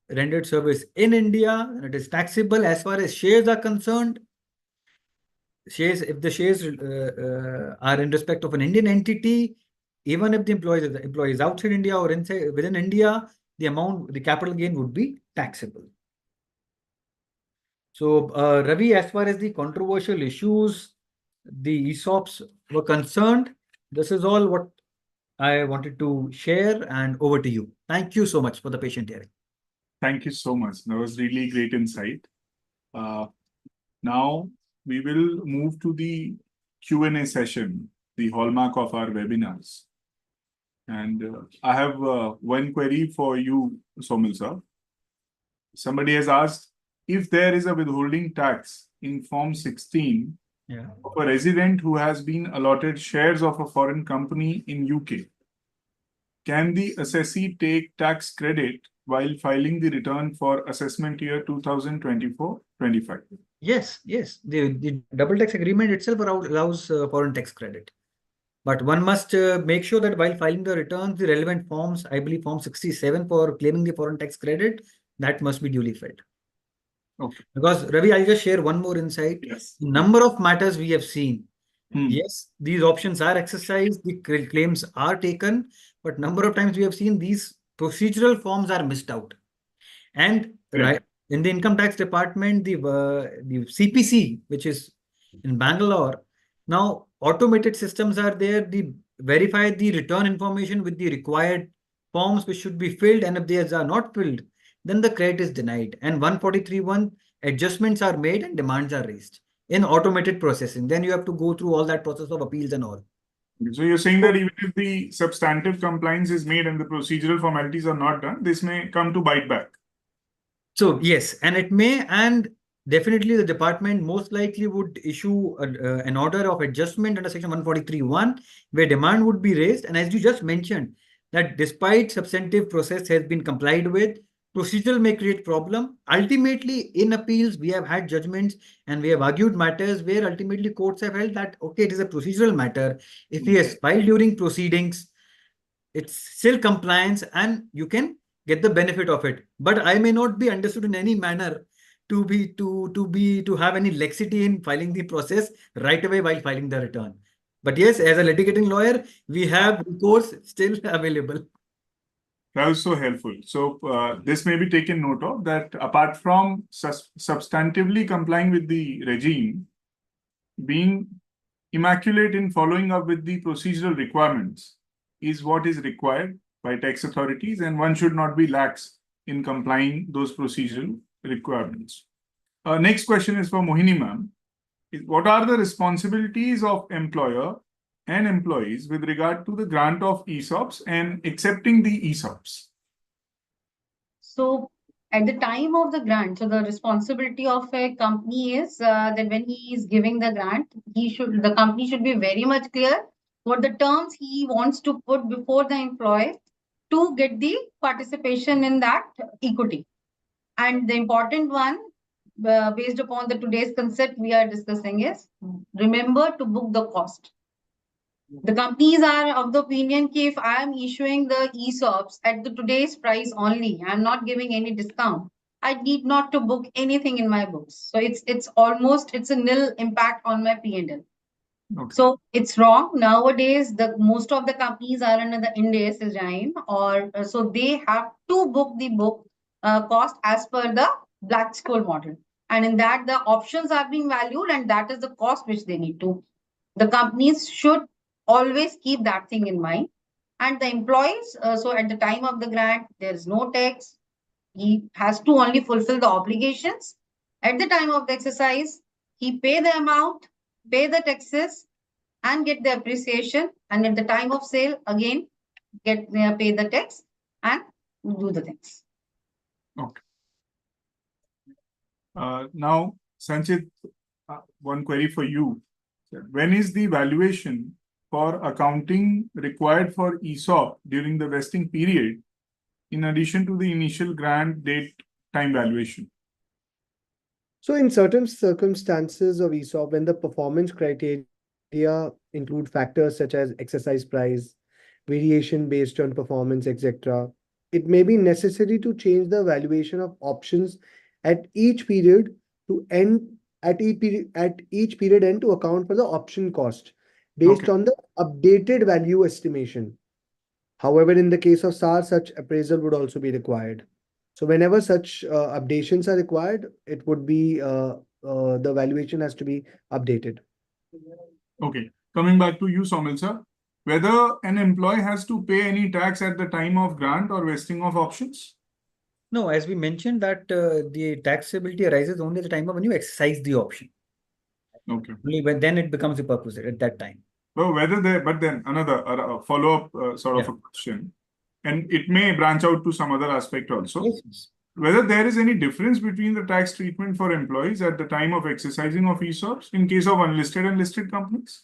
rendered service in India, then it is taxable. As far as shares are concerned, if the shares are in respect of an Indian entity, even if the employee is outside India or within India, the capital gain would be taxable. So, Ravi, as far as the controversial issues, the ESOPs were concerned, this is all what I wanted to share, and over to you. Thank you so much for the patient hearing. Thank you so much. That was really great insight. Now we will move to the Q&A session, the hallmark of our webinars. And I have one query for you, Somil sir. Somebody has asked, if there is a withholding tax in Form 16 of a resident who has been allotted shares of a foreign company in UK, can the assessee take tax credit while filing the return for assessment year 2024-25? Yes. The double tax agreement itself allows foreign tax credit. But one must make sure that while filing the returns, the relevant forms, I believe Form 67 for claiming the foreign tax credit, that must be duly filled. Okay. Because Ravi, I'll just share one more insight. Yes. Number of matters we have seen. Yes, these options are exercised, the claims are taken, but number of times we have seen these procedural forms are missed out. And right in the income tax department, the CPC, which is in Bangalore, now automated systems are there. The verify the return information with the required forms which should be filled, and if these are not filled, then the credit is denied. And 143(1) adjustments are made and demands are raised in automated processing. Then you have to go through all that process of appeals and all. So you're saying that even if the substantive compliance is made and the procedural formalities are not done, this may come to bite back. So yes, and it may, and definitely the department most likely would issue an order of adjustment under section 143(1), where demand would be raised. And as you just mentioned, that despite substantive process has been complied with, procedural may create problem. Ultimately, in appeals, we have had judgments and we have argued matters where ultimately courts have held that, okay, it is a procedural matter. If he has filed during proceedings, it's still compliance and you can get the benefit of it. But I may not be understood in any manner to have any laxity in filing the process right away while filing the return. But yes, as a litigating lawyer, we have recourse still available. That was so helpful. So this may be taken note of, that apart from substantively complying with the regime, being immaculate in following up with the procedural requirements is what is required by tax authorities, and one should not be lax in complying those procedural requirements. Next question is for Mohini ma'am. What are the responsibilities of employer and employees with regard to the grant of ESOPs and accepting the ESOPs? So at the time of the grant, so the responsibility of a company is that when he is giving the grant, the company should be very much clear what the terms he wants to put before the employee to get the participation in that equity. And the important one, based upon the today's concept we are discussing, is remember to book the cost. The companies are of the opinion that if I am issuing the ESOPs at the today's price only, I am not giving any discount, I need not to book anything in my books. So it's a nil impact on my P&L. Okay. So it's wrong. Nowadays, most of the companies are under the Ind AS regime, so they have to book the book cost as per the Black-Scholes model. And in that, the options are being valued, and that is the cost which they need to. The companies should always keep that thing in mind. And the employees, so at the time of the grant, there is no tax. He has to only fulfill the obligations. At the time of the exercise, he pay the amount, pay the taxes, and get the appreciation. And at the time of sale, again, pay the tax and do the things. Okay. Now, Sanchit, one query for you. When is the valuation for accounting required for ESOP during the vesting period, in addition to the initial grant date time valuation? So in certain circumstances of ESOP, when the performance criteria include factors such as exercise price, variation based on performance, etc., it may be necessary to change the valuation of options at each period end to account for the option cost based on the updated value estimation. However, in the case of SAR, such appraisal would also be required. So whenever such updations are required, it would be the valuation has to be updated. Okay. Coming back to you, Somil sir, whether an employee has to pay any tax at the time of grant or vesting of options? No, as we mentioned that the taxability arises only at the time of when you exercise the option. Okay. Only when then it becomes a perquisite at that time. Well, but then another follow-up sort of a question, and it may branch out to some other aspect also. Yes. Whether there is any difference between the tax treatment for employees at the time of exercising of ESOPs in case of unlisted and listed companies?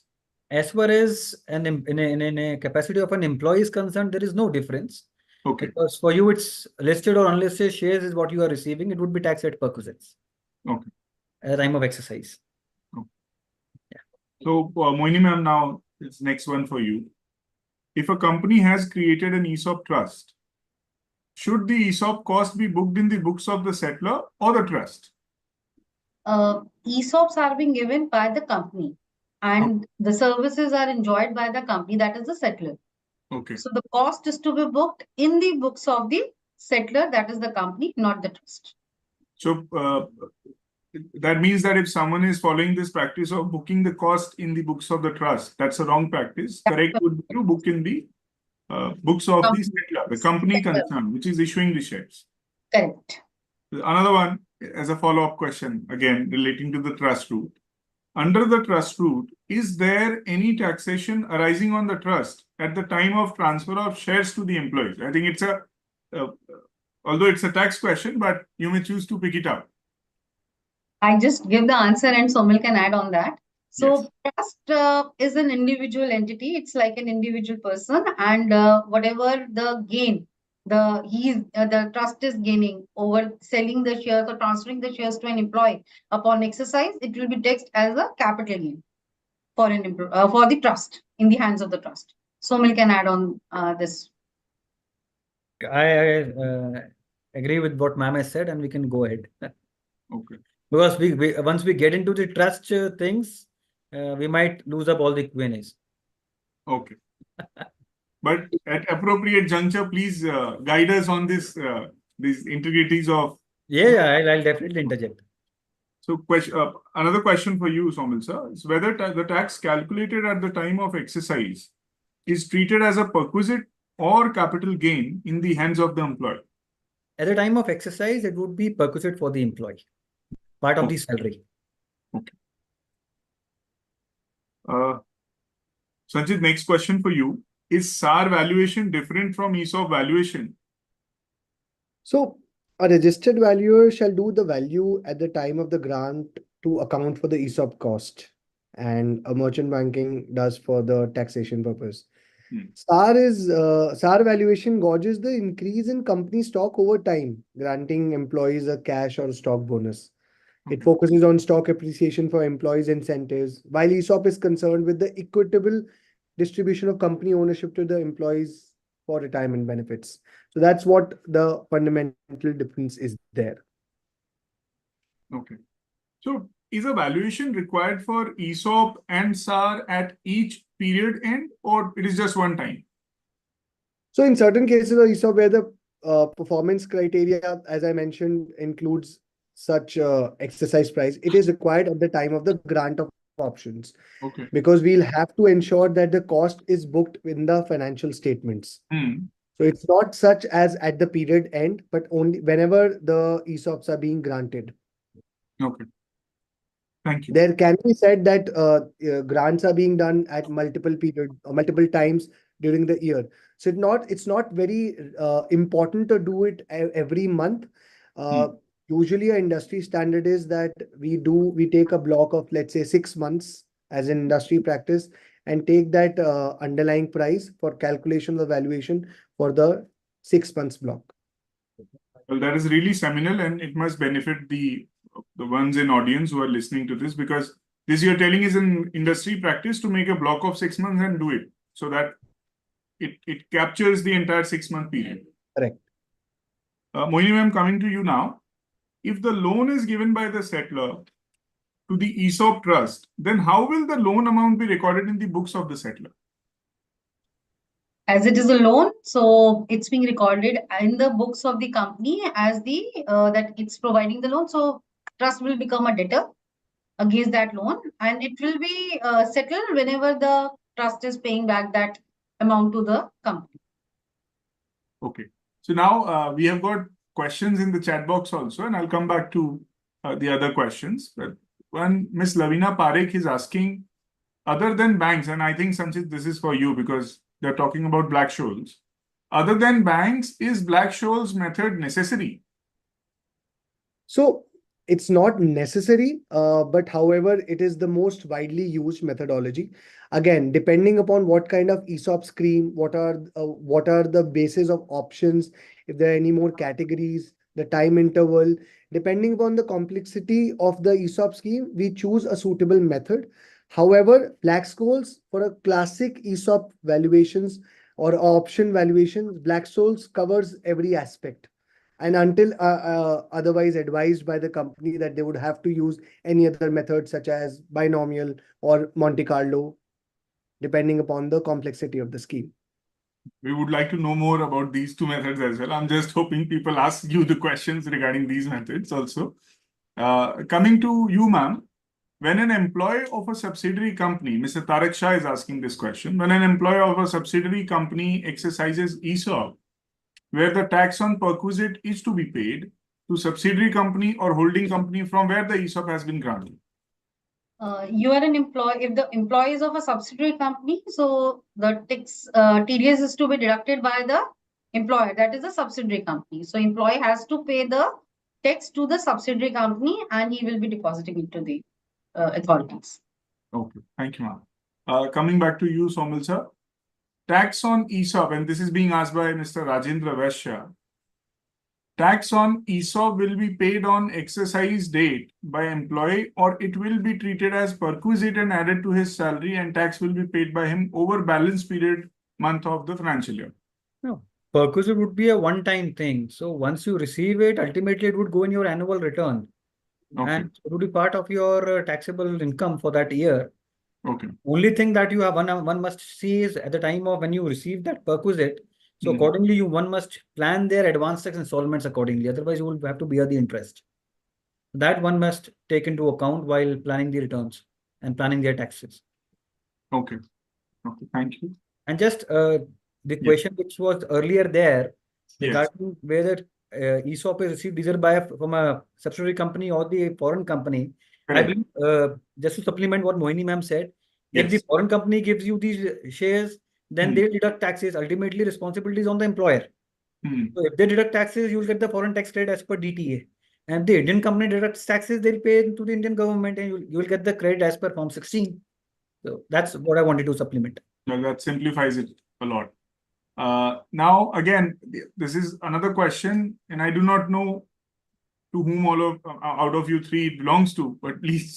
As far as in a capacity of an employee is concerned, there is no difference. Okay. Because for you, it's listed or unlisted shares is what you are receiving. It would be taxed at perquisites. Okay. At the time of exercise. Okay. Yeah. So, Mohini ma'am, now it's next one for you. If a company has created an ESOP trust, should the ESOP cost be booked in the books of the settler or the trust? ESOPs are being given by the company, and the services are enjoyed by the company, that is the settler. Okay. So the cost is to be booked in the books of the settler, that is the company, not the trust. So that means that if someone is following this practice of booking the cost in the books of the trust, that's a wrong practice. Correct would be to book in the books of the settler, the company concerned, which is issuing the shares. Correct. Another one, as a follow-up question, again relating to the trust route. Under the trust route, is there any taxation arising on the trust at the time of transfer of shares to the employees? I think it's although it's a tax question, but you may choose to pick it up. I just give the answer and Somil can add on that. So Yes. trust is an individual entity. It's like an individual person, and whatever the gain the trust is gaining over selling the shares or transferring the shares to an employee upon exercise, it will be taxed as a capital gain for for the trust in the hands of the trust. Somil can add on this. I agree with what ma'am has said, and we can go ahead. Okay. Because we once we get into the trust things, we might lose up all the Q&As. Okay. But at appropriate juncture, please guide us on this these integrities of. Yeah, I'll definitely interject. So, another question for you, Somil sir, is whether the tax calculated at the time of exercise is treated as a perquisite or capital gain in the hands of the employer. At the time of exercise, it would be perquisite for the employee, part of the salary. Okay. Sanjit, next question for you. Is SAR valuation different from ESOP valuation? So a registered valuer shall do the value at the time of the grant to account for the ESOP cost, and a merchant banking does for the taxation purpose. SAR valuation gauges the increase in company stock over time, granting employees a cash or stock bonus. It focuses on stock appreciation for employees' incentives, while ESOP is concerned with the equitable distribution of company ownership to the employees for retirement benefits. So that's what the fundamental difference is there. Okay. So is a valuation required for ESOP and SAR at each period end, or it is just one time? So in certain cases of ESOP where the performance criteria, as I mentioned, includes such exercise price, it is required at the time of the grant of options. Okay. Because we'll have to ensure that the cost is booked in the financial statements. So it's not such as at the period end, but only whenever the ESOPs are being granted. Okay. Thank you. There can be said that grants are being done at multiple period or multiple times during the year. So it's not very important to do it every month. Usually, an industry standard is that we take a block of, let's say, 6 months as an industry practice and take that underlying price for calculation of valuation for the 6 months block. Well, that is really seminal, and it must benefit the ones in audience who are listening to this, because this you're telling is an industry practice to make a block of 6 months and do it so that it captures the entire 6-month period. Correct. Mohini ma'am, coming to you now. If the loan is given by the settler to the ESOP trust, then how will the loan amount be recorded in the books of the settler? As it is a loan, so it's being recorded in the books of the company as the that it's providing the loan. So trust will become a debtor against that loan, and it will be settled whenever the trust is paying back that amount to the company. Okay. So now we have got questions in the chat box also, and I'll come back to the other questions. But one, Miss Lavina Parekh is asking, other than banks, and I think Sanchit, this is for you because they're talking about Black-Scholes. Other than banks, is Black-Scholes method necessary? So it's not necessary, but however, it is the most widely used methodology. Again, depending upon what kind of ESOP scheme, what are the basis of options, if there are any more categories, the time interval, depending upon the complexity of the ESOP scheme, we choose a suitable method. However, Black-Scholes for a classic ESOP valuations or option valuations, Black-Scholes covers every aspect. And until otherwise advised by the company that they would have to use any other method such as binomial or Monte Carlo, depending upon the complexity of the scheme. We would like to know more about these two methods as well. I'm just hoping people ask you the questions regarding these methods also. Coming to you, ma'am, when an employee of a subsidiary company, Mr. Tarak Shah is asking this question, when an employee of a subsidiary company exercises ESOP, where the tax on perquisite is to be paid to subsidiary company or holding company from where the ESOP has been granted. You are an employee. If the employee is of a subsidiary company, so the tax TDS is to be deducted by the employer. That is a subsidiary company. So employee has to pay the tax to the subsidiary company, and he will be depositing it to the authorities. Okay, thank you, ma'am. Coming back to you, Somil sir. Tax on ESOP, and this is being asked by Mr. Rajendra Vaishya. Tax on ESOP will be paid on exercise date by employee, or it will be treated as perquisite and added to his salary, and tax will be paid by him over balance period month of the financial year. No, perquisite would be a one-time thing. So once you receive it, ultimately it would go in your annual return. Okay. And it would be part of your taxable income for that year. Okay. Only thing that you have one must see is at the time of when you receive that perquisite. So accordingly, one must plan their advance tax installments accordingly. Otherwise, you will have to bear the interest. That one must take into account while planning the returns and planning their taxes. Okay. Okay. Thank you. And just the question which was earlier there regarding whether ESOP is received either from a subsidiary company or the foreign company. Correct. I believe just to supplement what Mohini ma'am said, if the foreign company gives you these shares, then they deduct taxes. Ultimately, responsibility is on the employer. So if they deduct taxes, you will get the foreign tax credit as per DTA. And the Indian company deducts taxes, they'll pay to the Indian government, and you will get the credit as per Form 16. So that's what I wanted to supplement. Well, that simplifies it a lot. Now, again, this is another question, and I do not know to whom out of you three it belongs to, but please,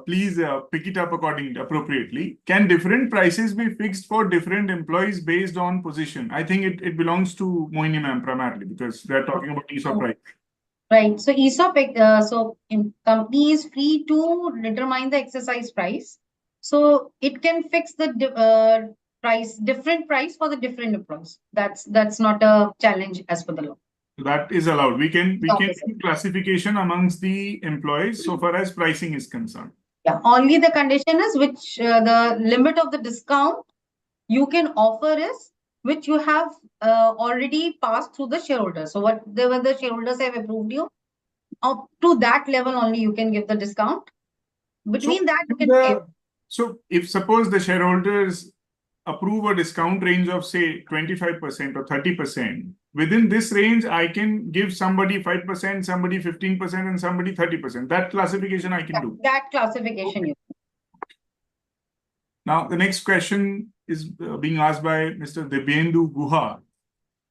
please pick it up appropriately. Can different prices be fixed for different employees based on position? I think it belongs to Mohini ma'am primarily because they're talking about ESOP price. Right. So ESOP, company is free to determine the exercise price. So it can fix the different price for the different employees. That's not a challenge as per the law. That is allowed. We can do classification amongst the employees so far as pricing is concerned. Yeah. Only the condition is which the limit of the discount you can offer is which you have already passed through the shareholders. So whatever the shareholders have approved you, up to that level only you can give the discount. Between that, you can pay. So if suppose the shareholders approve a discount range of say 25% or 30%, within this range, I can give somebody 5%, somebody 15%, and somebody 30%. That classification I can do. That classification. Now, the next question is being asked by Mr. Debyendu Guha.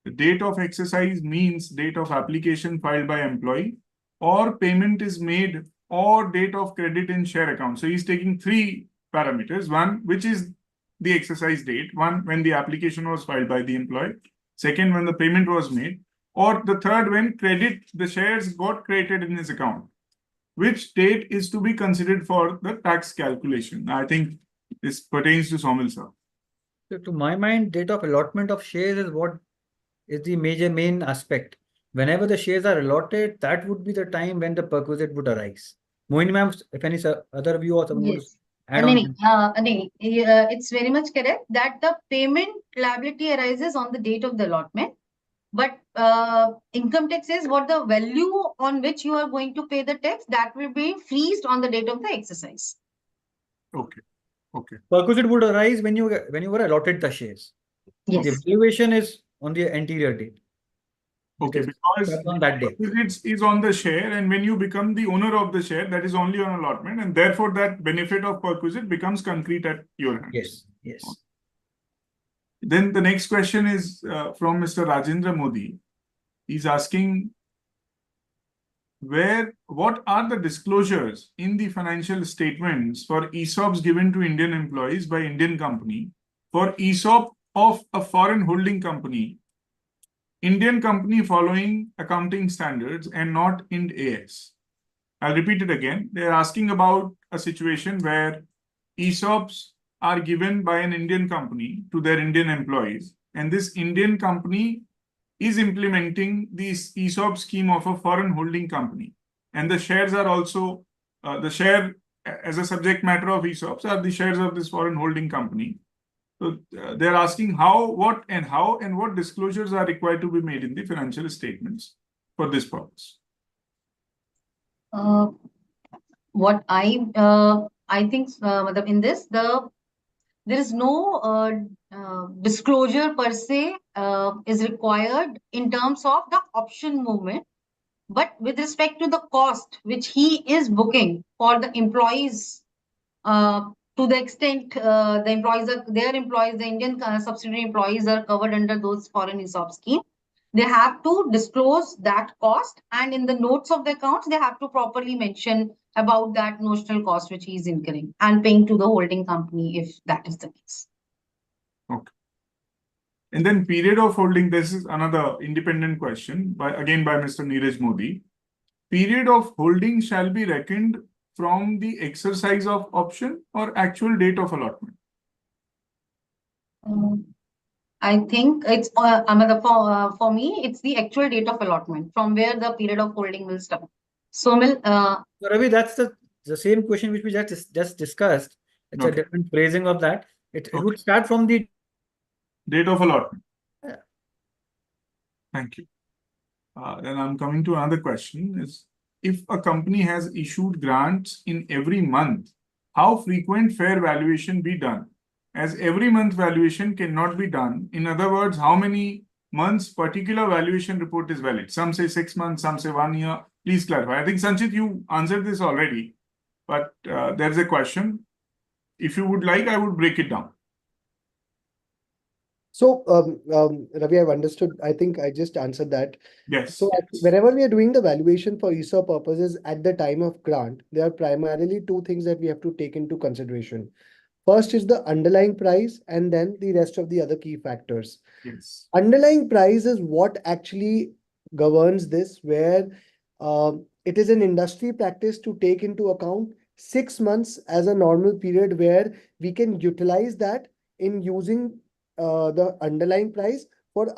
The date of exercise means date of application filed by employee, or payment is made, or date of credit in share account. So he's taking three parameters. One, which is the exercise date. One, when the application was filed by the employee. Second, when the payment was made. Or the third, when the shares got created in his account. Which date is to be considered for the tax calculation? I think this pertains to Somil sir. So to my mind, date of allotment of shares is what is the main aspect. Whenever the shares are allotted, that would be the time when the perquisite would arise. Mohini ma'am, if any other view or someone Yes. add on. It's very much correct that the payment liability arises on the date of the allotment. But income tax is what the value on which you are going to pay the tax, that will be freezed on the date of the exercise. Okay. Okay. Perquisite would arise when you were allotted the shares. Yes. The valuation is on the anterior date. Okay, because on that day. It is on the share, and when you become the owner of the share, that is only on allotment, and therefore that benefit of perquisite becomes concrete at your hand. Yes, yes. Then the next question is from Mr. Rajendra Modi. He's asking, what are the disclosures in the financial statements for ESOPs given to Indian employees by Indian company for ESOP of a foreign holding company, Indian company following accounting standards and not Ind AS? I'll repeat it again. They're asking about a situation where ESOPs are given by an Indian company to their Indian employees, and this Indian company is implementing this ESOP scheme of a foreign holding company. And the shares are also, the share as a subject matter of ESOPs are the shares of this foreign holding company. So they're asking what disclosures are required to be made in the financial statements for this purpose. What I think in this there is no disclosure per se is required in terms of the option movement, but with respect to the cost which he is booking for the employees, to the extent the employees are their employees, the Indian subsidiary employees are covered under those foreign ESOP scheme. They have to disclose that cost, and in the notes of the accounts, they have to properly mention about that notional cost which he is incurring and paying to the holding company if that is the case. Okay. And then period of holding, this is another independent question again by Mr. Neeraj Modi. Period of holding shall be reckoned from the exercise of option or actual date of allotment? I think it's for me, it's the actual date of allotment from where the period of holding will start. So, Ravi, that's the same question which we just discussed. It's a different phrasing of that. It would start from the date of allotment. Yeah. Thank you. Then I'm coming to another question is, if a company has issued grants in every month, how frequent fair valuation be done? As every month valuation cannot be done. In other words, how many months particular valuation report is valid? Some say 6 months, some say 1 year. Please clarify. I think Sanchit, you answered this already, but there's a question. If you would like, I would break it down. So, Ravi, I've understood. I think I just answered that. Yes. So, whenever we are doing the valuation for ESOP purposes at the time of grant, there are primarily two things that we have to take into consideration. First is the underlying price, and then the rest of the other key factors. Yes. Underlying price is what actually governs this, where it is an industry practice to take into account 6 months as a normal period where we can utilize that in using the underlying price for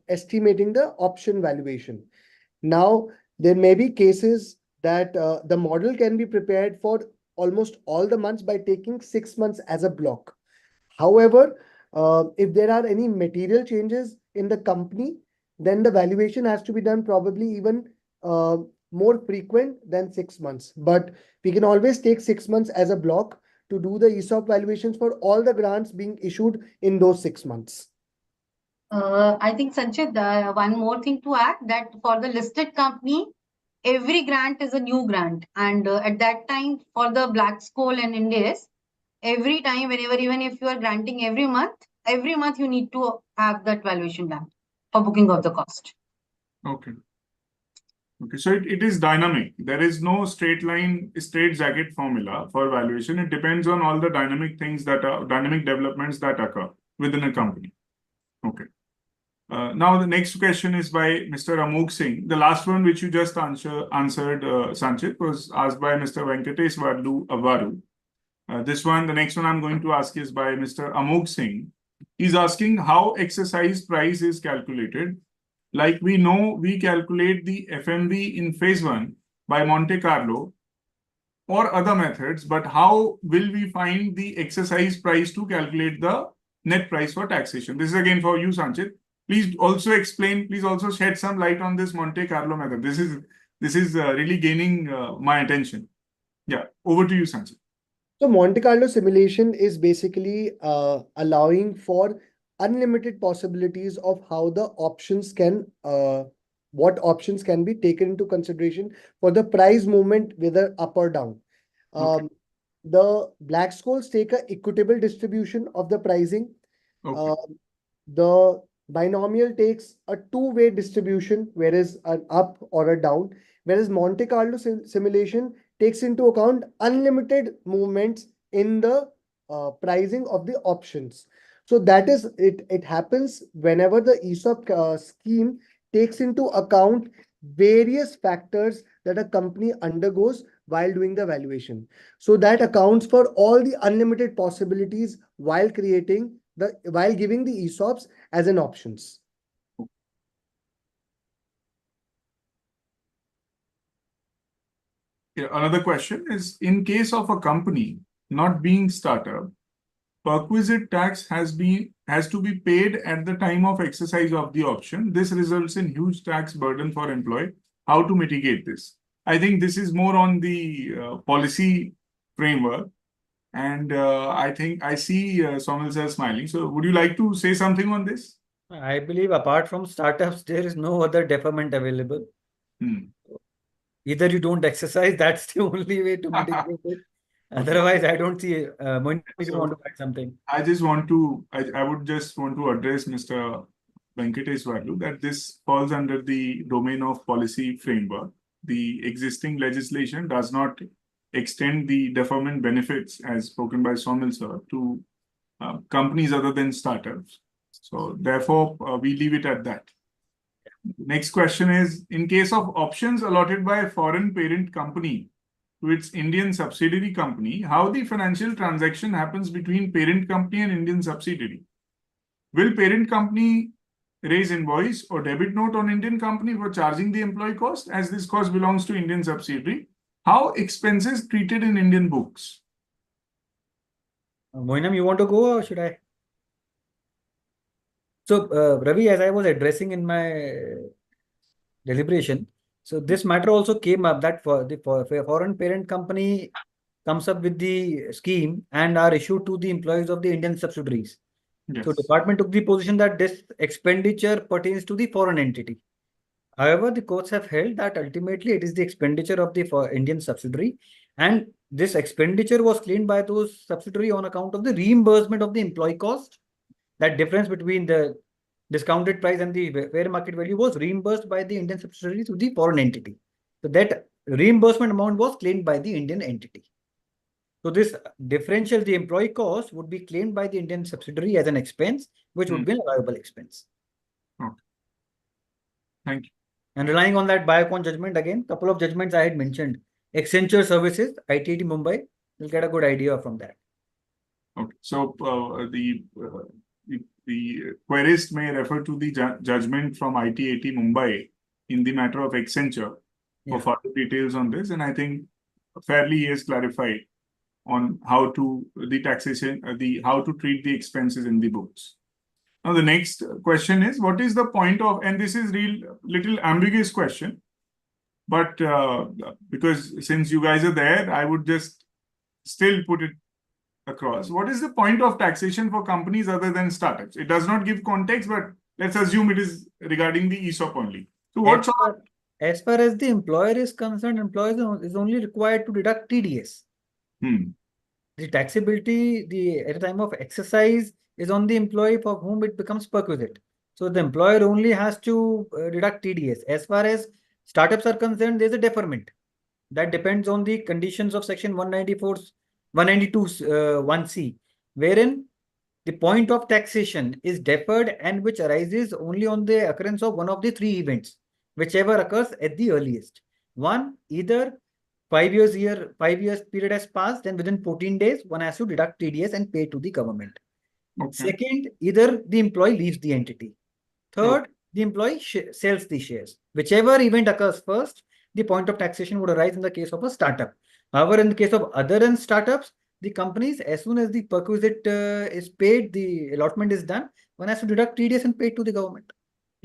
estimating the option valuation. Now, there may be cases that the model can be prepared for almost all the months by taking 6 months as a block. However, if there are any material changes in the company, then the valuation has to be done probably even more frequent than 6 months. But we can always take 6 months as a block to do the ESOP valuations for all the grants being issued in those 6 months. I think, Sanchit, one more thing to add, that for the listed company, every grant is a new grant. And at that time, for the Black-Scholes and Indies, every time, whenever, even if you are granting every month you need to have that valuation done for booking of the cost. Okay. Okay, so it is dynamic. There is no straight jacket formula for valuation. It depends on all the dynamic developments that occur within a company. Okay. Now the next question is by Mr. Amog Singh. The last one which you just answered, Sanchit, was asked by Mr. Venkatesh Avaru. The next one I'm going to ask is by Mr. Amog Singh. He's asking how exercise price is calculated. Like we know, we calculate the FMV in phase 1 by Monte Carlo or other methods, but how will we find the exercise price to calculate the net price for taxation? This is again for you, Sanchit. Please also shed some light on this Monte Carlo method. This is really gaining my attention. Yeah, over to you, Sanchit. So Monte Carlo simulation is basically allowing for unlimited possibilities of how the options can, what options can be taken into consideration for the price movement, whether up or down. Okay. The Black-Scholes take a equitable distribution of the pricing. Okay. The binomial takes a two-way distribution, whereas an up or a down, whereas Monte Carlo simulation takes into account unlimited movements in the pricing of the options. So that is it. It happens whenever the ESOP scheme takes into account various factors that a company undergoes while doing the valuation. So that accounts for all the unlimited possibilities while giving the ESOPs as an options. Another question is, in case of a company not being startup, perquisite tax has to be paid at the time of exercise of the option. This results in huge tax burden for employee. How to mitigate this? I think this is more on the policy framework. And I think I see Somil sir smiling. So would you like to say something on this? I believe apart from startups, there is no other deferment available. Either you don't exercise, that's the only way to mitigate it. Otherwise, I don't see. Moin, if you want to add something. I would just want to address Mr. Venkatesh Varlu that this falls under the domain of policy framework. The existing legislation does not extend the deferment benefits as spoken by Somil sir to companies other than startups. So therefore, we leave it at that. Next question is, in case of options allotted by a foreign parent company to its Indian subsidiary company, how the financial transaction happens between parent company and Indian subsidiary? Will parent company raise invoice or debit note on Indian company for charging the employee cost, as this cost belongs to Indian subsidiary? How expenses treated in Indian books? Moinam, you want to go or should I? So, Ravi, as I was addressing in my deliberation, so this matter also came up that for foreign parent company comes up with the scheme and are issued to the employees of the Indian subsidiaries. Yes. So department took the position that this expenditure pertains to the foreign entity. However, the courts have held that ultimately it is the expenditure of the Indian subsidiary, and this expenditure was claimed by those subsidiary on account of the reimbursement of the employee cost. That difference between the discounted price and the fair market value was reimbursed by the Indian subsidiary to the foreign entity. So that reimbursement amount was claimed by the Indian entity. So this differential, the employee cost, would be claimed by the Indian subsidiary as an expense, which would be an allowable expense. Okay. Thank you. And relying on that Biocon judgment, again, couple of judgments I had mentioned. Accenture Services, ITT Mumbai, you'll get a good idea from that. Okay. So the querist may refer to the judgment from ITAT Mumbai in the matter of Accenture for further details on this. And I think fairly he has clarified on how to the taxation, how to treat the expenses in the books. Now the next question is, what is the point of, and this is little ambiguous question, but because since you guys are there, I would just still put it across. What is the point of taxation for companies other than startups? It does not give context, but let's assume it is regarding the ESOP only. So as far as the employer is concerned, employer is only required to deduct TDS. The taxability, at the time of exercise, is on the employee for whom it becomes perquisite. So the employer only has to deduct TDS. As far as startups are concerned, there's a deferment. That depends on the conditions of section 192 1C, wherein the point of taxation is deferred and which arises only on the occurrence of one of the three events, whichever occurs at the earliest. One, either 5 years period has passed, then within 14 days, one has to deduct TDS and pay to the government. Okay. Second, either the employee leaves the entity. Third, the employee sells the shares. Whichever event occurs first, the point of taxation would arise in the case of a startup. However, in the case of other than startups, the companies, as soon as the perquisite is paid, the allotment is done, one has to deduct TDS and pay to the government.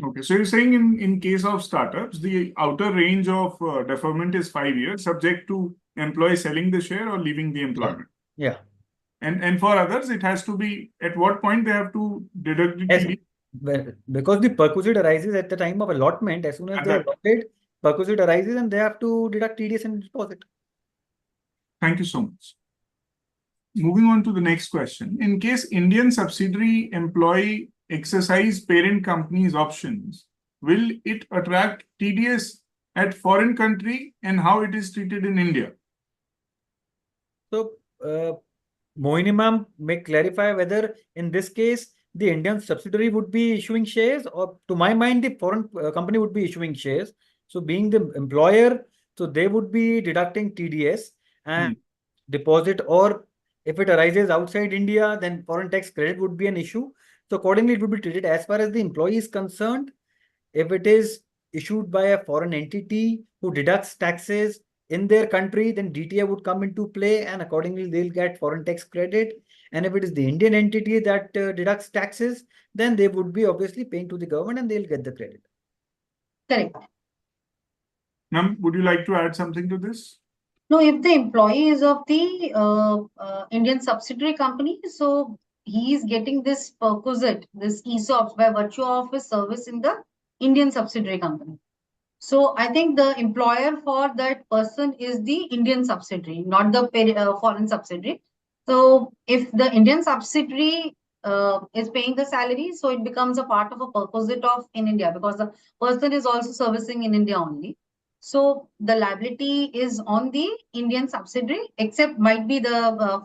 Okay, so you're saying in case of startups, the outer range of deferment is 5 years, subject to employee selling the share or leaving the employment. Yeah. And for others, it has to be at what point they have to deduct the TDS? Because the perquisite arises at the time of allotment, as soon as they are allotted, perquisite arises and they have to deduct TDS and deposit. Thank you so much. Moving on to the next question. In case Indian subsidiary employee exercise parent company's options, will it attract TDS at foreign country and how it is treated in India? So, Mohin Imam may clarify whether in this case, the Indian subsidiary would be issuing shares, or to my mind, the foreign company would be issuing shares. So being the employer, so they would be deducting TDS and deposit, or if it arises outside India, then foreign tax credit would be an issue. So accordingly, it would be treated as far as the employee is concerned. If it is issued by a foreign entity who deducts taxes in their country, then DTA would come into play, and accordingly they'll get foreign tax credit. And if it is the Indian entity that deducts taxes, then they would be obviously paying to the government and they'll get the credit. Correct. Ma'am, would you like to add something to this? No, if the employee is of the Indian subsidiary company, so he is getting this perquisite, this ESOPs by virtue of his service in the Indian subsidiary company. So I think the employer for that person is the Indian subsidiary, not the foreign subsidiary. So if the Indian subsidiary is paying the salary, so it becomes a part of a perquisite of in India, because the person is also servicing in India only. So the liability is on the Indian subsidiary, except might be the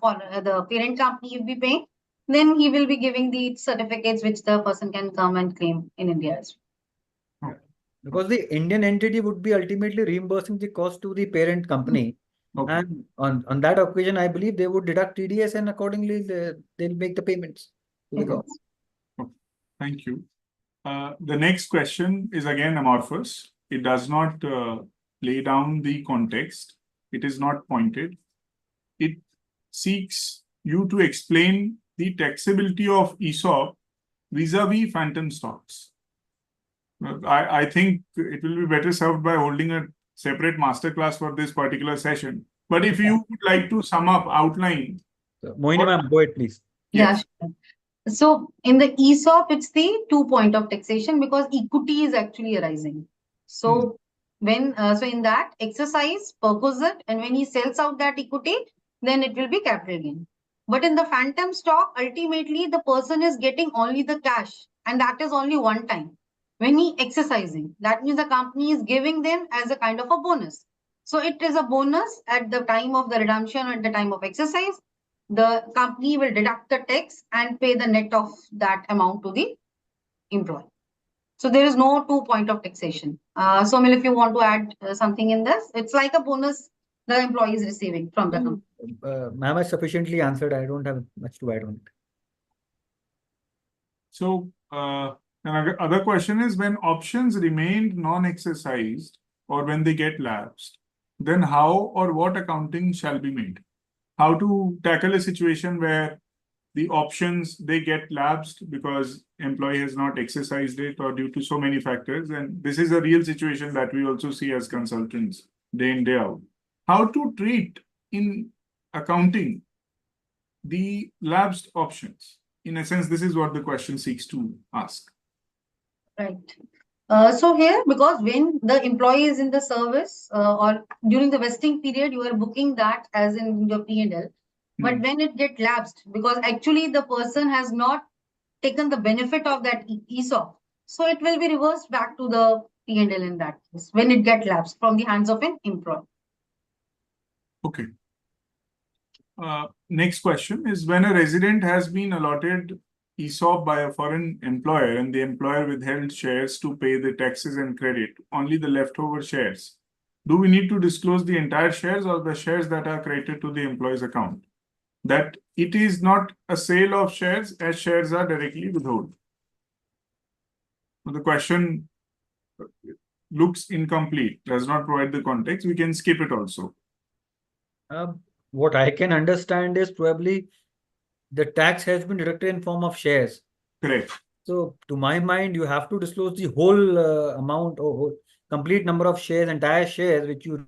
parent company will be paying. Then he will be giving the certificates which the person can come and claim in India as well. Because the Indian entity would be ultimately reimbursing the cost to the parent company. Okay. And on that occasion, I believe they would deduct TDS and accordingly they'll make the payments to the government. Okay. Thank you. The next question is again amorphous. It does not lay down the context. It is not pointed. It seeks you to explain the taxability of ESOP vis-a-vis phantom stocks. I think it will be better served by holding a separate masterclass for this particular session. But if you would like to sum up, outline. Mohini ma'am, go ahead, please. Yes. Yeah. So in the ESOP, it's the 2 point of taxation because equity is actually arising. So when so in that exercise perquisite, and when he sells out that equity, then it will be capital gain. But in the phantom stock, ultimately the person is getting only the cash, and that is only one time. When he exercising, that means the company is giving them as a kind of a bonus. So it is a bonus at the time of the redemption or at the time of exercise. The company will deduct the tax and pay the net of that amount to the employee. So there is no 2 point of taxation. Somil, if you want to add something in this, it's like a bonus the employee is receiving from the company. Ma'am has sufficiently answered. I don't have much to add on it. So another other question is, when options remained non-exercised or when they get lapsed, then how or what accounting shall be made? How to tackle a situation where the options, they get lapsed because employee has not exercised it or due to so many factors. And this is a real situation that we also see as consultants day in, day out. How to treat in accounting the lapsed options? In a sense, this is what the question seeks to ask. Right. So here, because when the employee is in the service or during the vesting period, you are booking that as in your P&L. But when it gets lapsed, because actually the person has not taken the benefit of that ESOP, so it will be reversed back to the P&L in that case when it gets lapsed from the hands of an employee. Okay. Next question is, when a resident has been allotted ESOP by a foreign employer and the employer withheld shares to pay the taxes and credit, only the leftover shares, do we need to disclose the entire shares or the shares that are credited to the employee's account? That it is not a sale of shares as shares are directly withheld. So the question looks incomplete, does not provide the context. We can skip it also. What I can understand is probably the tax has been deducted in form of shares. Correct. So to my mind, you have to disclose the whole amount or whole, complete number of shares, entire shares, which you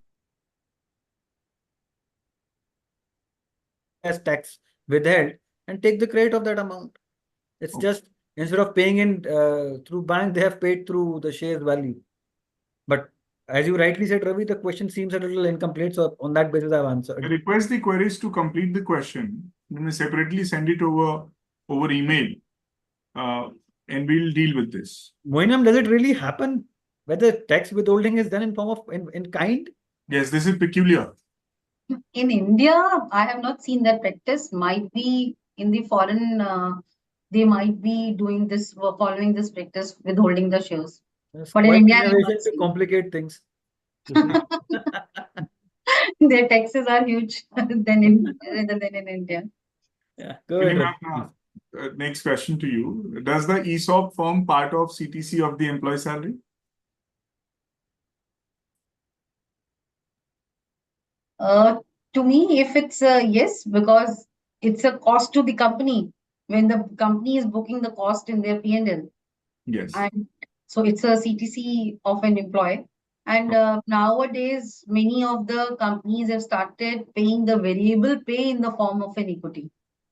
as tax withheld, and take the credit of that amount. It's just instead of paying in through bank, they have paid through the shares value. But as you rightly said, Ravi, the question seems a little incomplete. So on that basis, I've answered. I request the queries to complete the question. We may separately send it over email, and we'll deal with this. Moinam, does it really happen whether tax withholding is done in form of in kind? Yes, this is peculiar. In India, I have not seen that practice. Might be in the foreign, they might be doing this, following this practice, withholding the shares. It's But in quite India, I have innovation not to seen. complicate things. Their taxes are huge rather than in India. Yeah, go ahead. Next question to you. Does the ESOP form part of CTC of the employee salary? Uh, to me, if it's a yes, because it's a cost to the company when the company is booking the cost in their P&L. Yes. And so it's a CTC of an employee. And nowadays, many of the companies have started paying the variable pay in the form of an equity.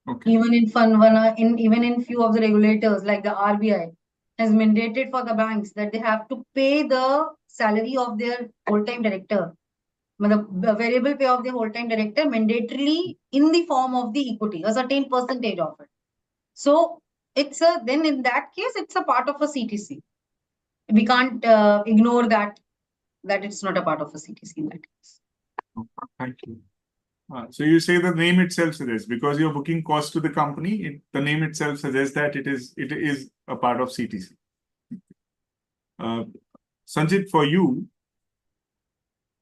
Okay. Even in few of the regulators like the RBI has mandated for the banks that they have to pay the salary of their whole-time director, the variable pay of the whole-time director mandatorily in the form of the equity, a certain percentage of it. So it's a then in that case it's a part of a CTC. We can't ignore that it's not a part of a CTC in that case. Thank you. So you say the name itself suggests, because you're booking cost to the company, the name itself suggests that it is a part of CTC. Sanjit, for you,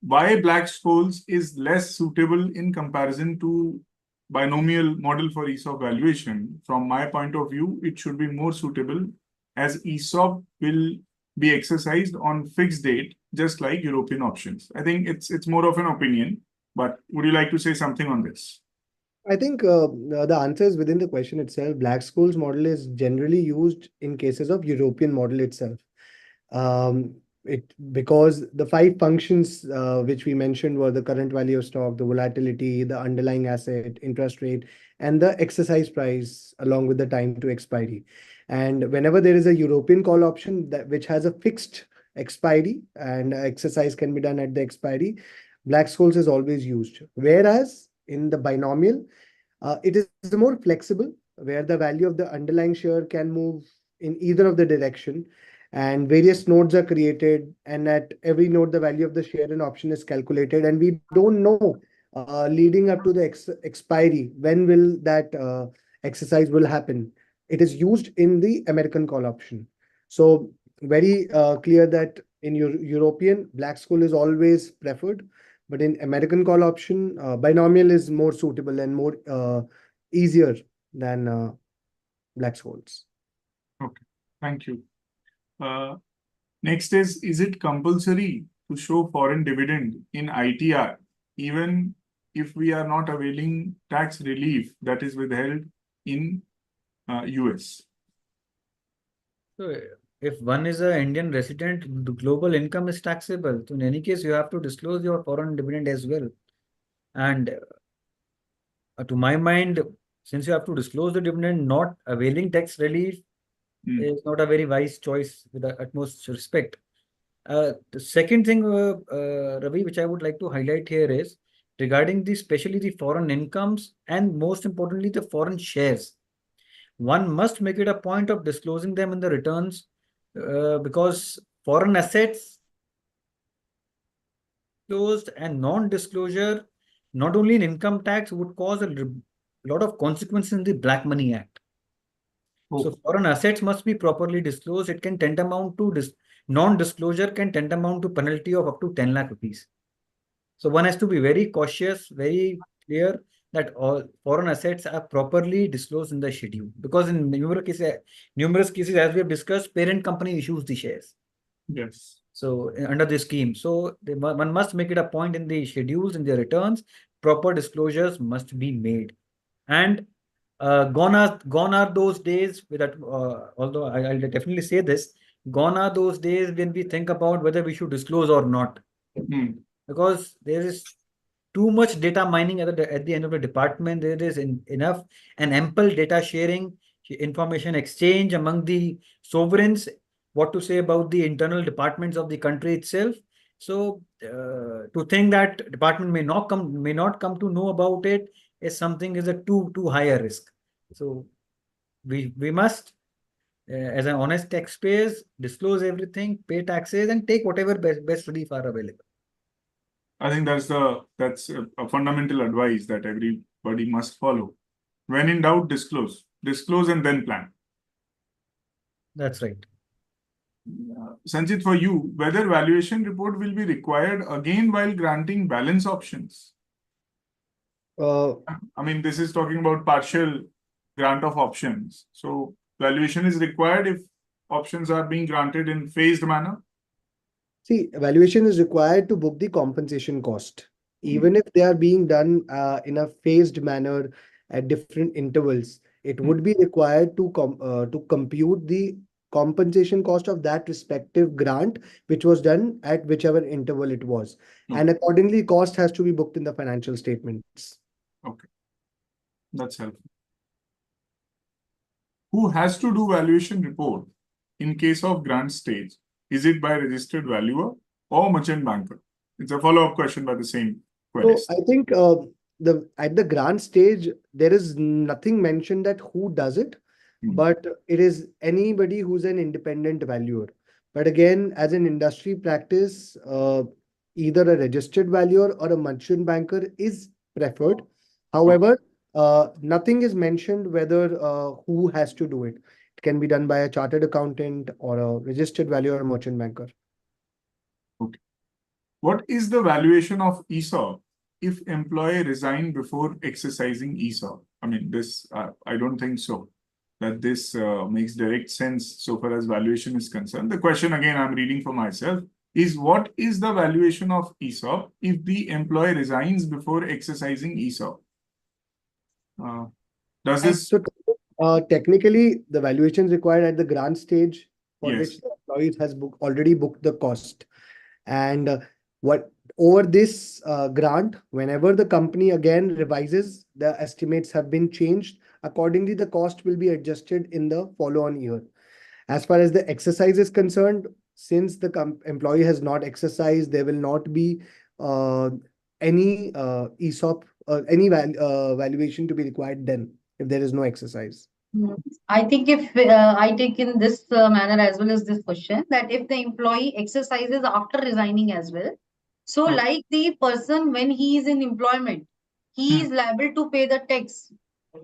why Black-Scholes is less suitable in comparison to binomial model for ESOP valuation? From my point of view, it should be more suitable, as ESOP will be exercised on fixed date, just like European options. I think it's more of an opinion, but would you like to say something on this? I think the answer is within the question itself. Black-Scholes model is generally used in cases of European model itself. Because the 5 functions which we mentioned were the current value of stock, the volatility, the underlying asset, interest rate, and the exercise price along with the time to expiry. And whenever there is a European call option which has a fixed expiry and exercise can be done at the expiry, Black-Scholes is always used. Whereas in the binomial, it is more flexible, where the value of the underlying share can move in either of the direction, and various nodes are created, and at every node the value of the share and option is calculated, and we don't know leading up to the expiry when will that exercise will happen. It is used in the American call option. So very clear that in European, Black-Scholes is always preferred, but in American call option, binomial is more suitable and more easier than Black-Scholes. Okay, thank you. Next is it compulsory to show foreign dividend in ITR, even if we are not availing tax relief that is withheld in US? So if one is an Indian resident, the global income is taxable. So in any case, you have to disclose your foreign dividend as well. And to my mind, since you have to disclose the dividend, not availing tax relief is not a very wise choice with the utmost respect. The second thing, Ravi, which I would like to highlight here is regarding especially the foreign incomes and most importantly, the foreign shares. One must make it a point of disclosing them in the returns because foreign assets disclosed and non-disclosure, not only in income tax, would cause a lot of consequences in the Black Money Act. So foreign assets must be properly disclosed. It can tantamount to non-disclosure can tantamount to penalty of up to 10 lakh rupees. So one has to be very cautious, very clear that all foreign assets are properly disclosed in the schedule. Because in numerous cases, as we have discussed, parent company issues the shares. Yes. So under the scheme, so one must make it a point in the schedules, in the returns, proper disclosures must be made. And gone are those days with that. Although I'll definitely say this, gone are those days when we think about whether we should disclose or not, because there is too much data mining at the end of the department. There is enough and ample data sharing, information exchange among the sovereigns. What to say about the internal departments of the country itself. So to think that department may not come to know about it is something is a too high a risk. So we must, as an honest taxpayers, disclose everything, pay taxes, and take whatever best relief are available. I think that's a fundamental advice that everybody must follow. When in doubt, disclose and then plan. That's right. Sanjit, for you, whether valuation report will be required again while granting balance options? I mean, this is talking about partial grant of options. So valuation is required if options are being granted in phased manner? See, valuation is required to book the compensation cost. even if they are being done in a phased manner at different intervals, it would be required to compute the compensation cost of that respective grant, which was done at whichever interval it was. And accordingly, cost has to be booked in the financial statements. Okay, that's helpful. Who has to do valuation report in case of grant stage? Is it by registered valuer or merchant banker? It's a follow-up question by the same So queries. I think at the grant stage, there is nothing mentioned that who does it, but it is anybody who's an independent valuer. But again, as an industry practice, either a registered valuer or a merchant banker is preferred. However, nothing is mentioned whether who has to do it. It can be done by a chartered accountant or a registered valuer or merchant banker. Okay. What is the valuation of ESOP if employee resign before exercising ESOP? I mean, this, I don't think so, that this makes direct sense so far as valuation is concerned. The question again, I'm reading for myself, is what is the valuation of ESOP if the employee resigns before exercising ESOP? Does this... So technically, the valuation is required at the grant stage for Yes. which the employee has already booked the cost. And what over this grant, whenever the company again revises, the estimates have been changed. Accordingly, the cost will be adjusted in the follow-on year. As far as the exercise is concerned, since the employee has not exercised, there will not be any ESOP, valuation to be required then if there is no exercise. I think if I take in this manner as well as this question, that if the employee exercises after resigning as well, so like the person when he is in employment, he is liable to pay the tax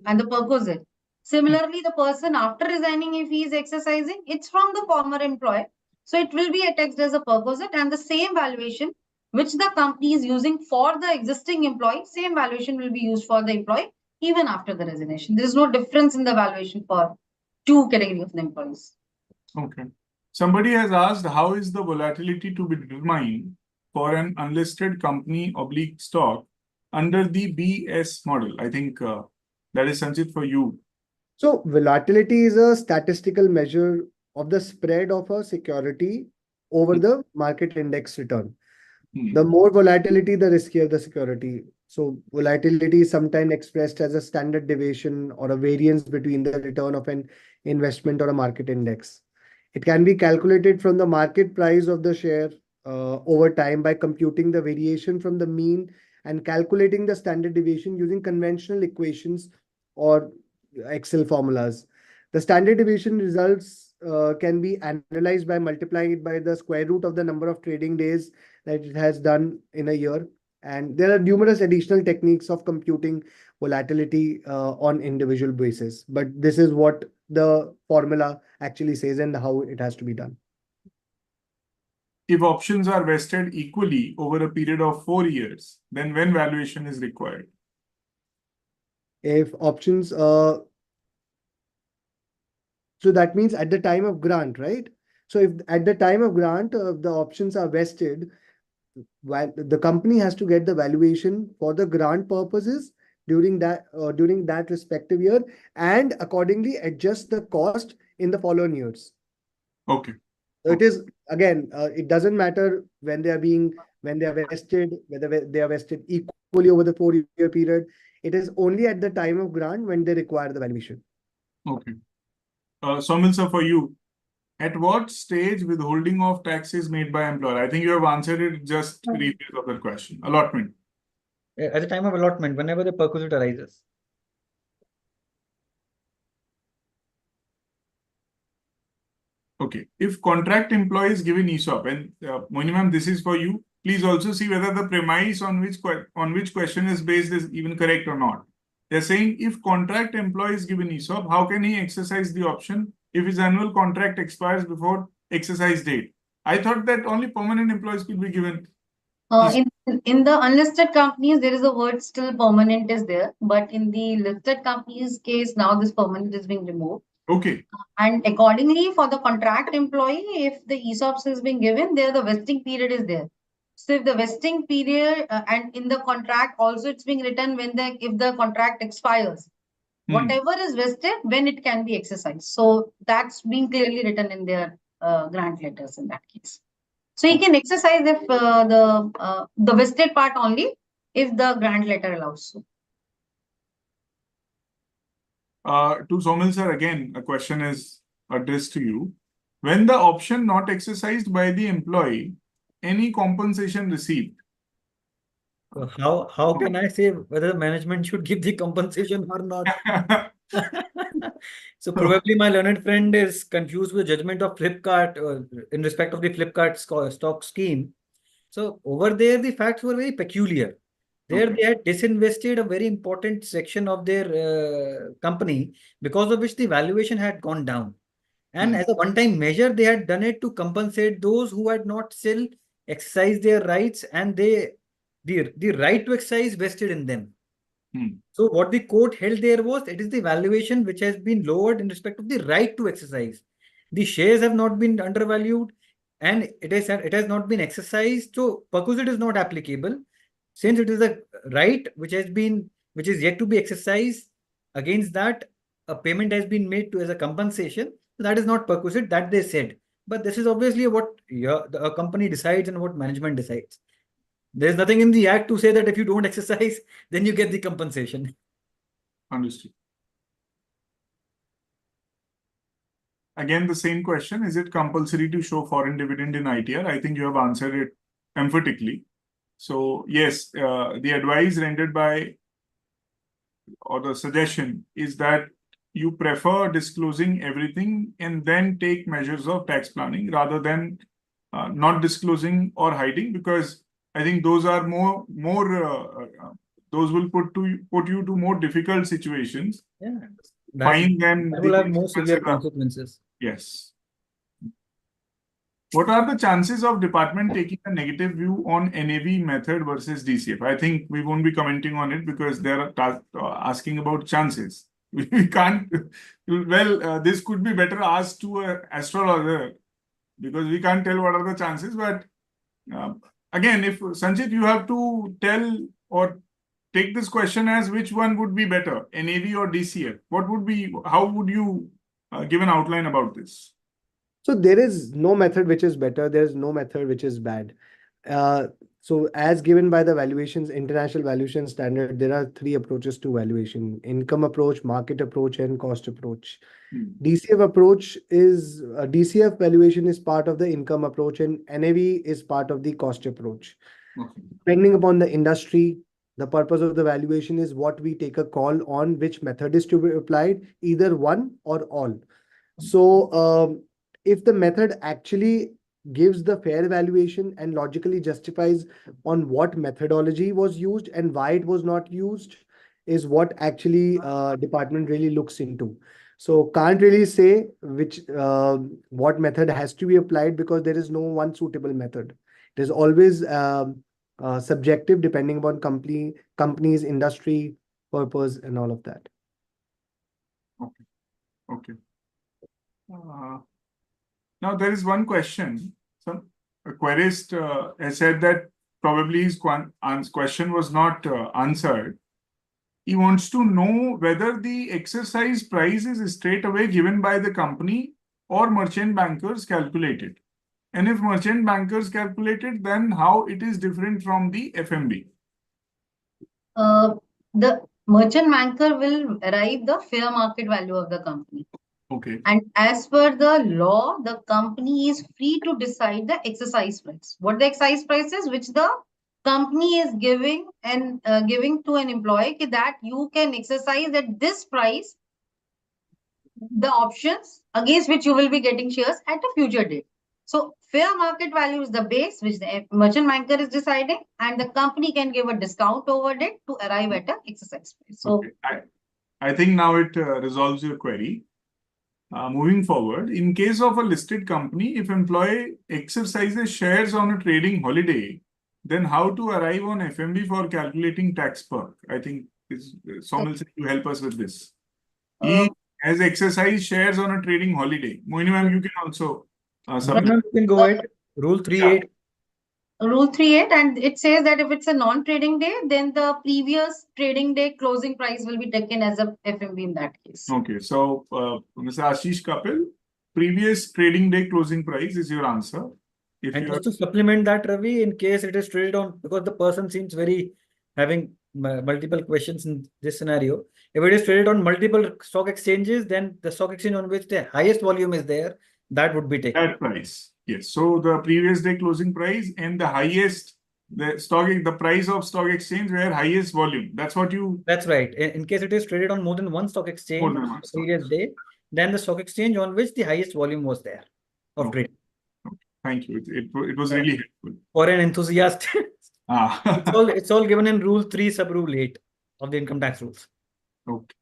and the perquisite. Similarly, the person after resigning, if he is exercising, it's from the former employer. So it will be taxed as a perquisite, and the same valuation which the company is using for the existing employee, same valuation will be used for the employee even after the resignation. There is no difference in the valuation for two categories of the employees. Okay. Somebody has asked, how is the volatility to be determined for an unlisted company oblique stock under the BS model? I think that is Sanjit for you. So volatility is a statistical measure of the spread of a security over the market index return. The more volatility, the riskier the security. So volatility is sometimes expressed as a standard deviation or a variance between the return of an investment or a market index. It can be calculated from the market price of the share over time by computing the variation from the mean and calculating the standard deviation using conventional equations or Excel formulas. The standard deviation results can be analyzed by multiplying it by the square root of the number of trading days that it has done in a year. And there are numerous additional techniques of computing volatility on individual basis. But this is what the formula actually says and how it has to be done. If options are vested equally over a period of 4 years, then when valuation is required? If options, so that means at the time of grant, right? So if at the time of grant, the options are vested, the company has to get the valuation for the grant purposes during that respective year and accordingly adjust the cost in the following years. Okay. So it is again, it doesn't matter when they are vested, whether they are vested equally over the 4-year period. It is only at the time of grant when they require the valuation. Okay. Somil sir, for you, at what stage withholding of tax is made by employer? I think you have answered it, just rephrase of the question. Allotment. At the time of allotment, whenever the perquisite arises. Okay. If contract employee is given ESOP, and Moini ma'am, this is for you. Please also see whether the premise on which question is based is even correct or not. They're saying if contract employee is given ESOP, how can he exercise the option if his annual contract expires before exercise date? I thought that only permanent employees could be given. In the unlisted companies, there is a word still permanent is there, but in the listed companies case, now this permanent is being removed. Okay. And accordingly, for the contract employee, if the ESOPs is being given, there the vesting period is there. So if the vesting period and in the contract also it's being written when if the contract expires, whatever is vested, when it can be exercised. So that's being clearly written in their grant letters in that case. So he can exercise if the vested part only if the grant letter allows so. To Somil sir, again, a question is addressed to you. When the option not exercised by the employee, any compensation received? So how can I say whether management should give the compensation or not? So probably my learned friend is confused with judgment of Flipkart in respect of the Flipkart stock scheme. So over there, the facts were very peculiar. There they had disinvested a very important section of their company, because of which the valuation had gone down. And as a one-time measure, they had done it to compensate those who had not still exercised their rights, and the right to exercise vested in them. So what the court held there was, it is the valuation which has been lowered in respect of the right to exercise. The shares have not been undervalued, and it has not been exercised. So perquisite is not applicable, since it is a right which is yet to be exercised. Against that, a payment has been made to as a compensation. That is not perquisite, that they said. But this is obviously what a company decides and what management decides. There's nothing in the act to say that if you don't exercise, then you get the compensation. Understood. Again, the same question, is it compulsory to show foreign dividend in ITR? I think you have answered it emphatically. So yes, the advice rendered by, or the suggestion is that you prefer disclosing everything and then take measures of tax planning rather than not disclosing or hiding, because I think those are those will put you to more difficult situations. Yeah, Fine, then that will have more severe consequences. Yes. What are the chances of department taking a negative view on NAV method versus DCF? I think we won't be commenting on it because they're asking about chances. We can't. Well, this could be better asked to an astrologer because we can't tell what are the chances. But again, if Sanchit, you have to tell or take this question as which one would be better, NAV or DCF? What would be? How would you give an outline about this? So there is no method which is better. There is no method which is bad. So as given by the valuations, international valuation standard, there are three approaches to valuation: income approach, market approach, and cost approach. DCF approach is DCF valuation is part of the income approach, and NAV is part of the cost approach. Depending upon the industry, the purpose of the valuation is what we take a call on which method is to be applied, either one or all. So if the method actually gives the fair valuation and logically justifies on what methodology was used and why it was not used, is what actually department really looks into. So can't really say which what method has to be applied because there is no one suitable method. It is always subjective depending upon company's industry, purpose, and all of that. Okay. Now there is one question. A querist has said that probably his question was not answered. He wants to know whether the exercise price is straight away given by the company or merchant bankers calculated. And if merchant bankers calculated, then how it is different from the FMB? The merchant banker will arrive the fair market value of the company. Okay. And as per the law, the company is free to decide the exercise price. What the exercise price is, which the company is giving and giving to an employee, that you can exercise at this price the options against which you will be getting shares at a future date. So fair market value is the base which the merchant banker is deciding, and the company can give a discount over it to arrive at an exercise price. So okay. I think now it resolves your query. Moving forward, in case of a listed company, if employee exercises shares on a trading holiday, then how to arrive on FMB for calculating tax perk? I think Somil said to help us with this. He has exercised shares on a trading holiday. Mohini ma'am, you can also You can go ahead. Rule 3.8. Rule 3.8, and it says that if it's a non-trading day, then the previous trading day closing price will be taken as a FMV in that case. Okay, so Mr. Ashish Kapil, previous trading day closing price is your answer. If And you just to supplement that, Ravi, in case it is traded on, because the person seems very having multiple questions in this scenario. If it is traded on multiple stock exchanges, then the stock exchange on which the highest volume is there, that would be taken. that price, yes. So the previous day closing price and the highest, the price of stock exchange where highest volume. That's what you. That's right. In case it is traded on more than one stock exchange More than on one the stock previous day, then the stock exchange on which the highest volume was there of Okay. trade. Thank you. It was really helpful. For an enthusiast, Ah. it's all given in Rule 3, Sub-Rule 8 of the income tax rules. Okay.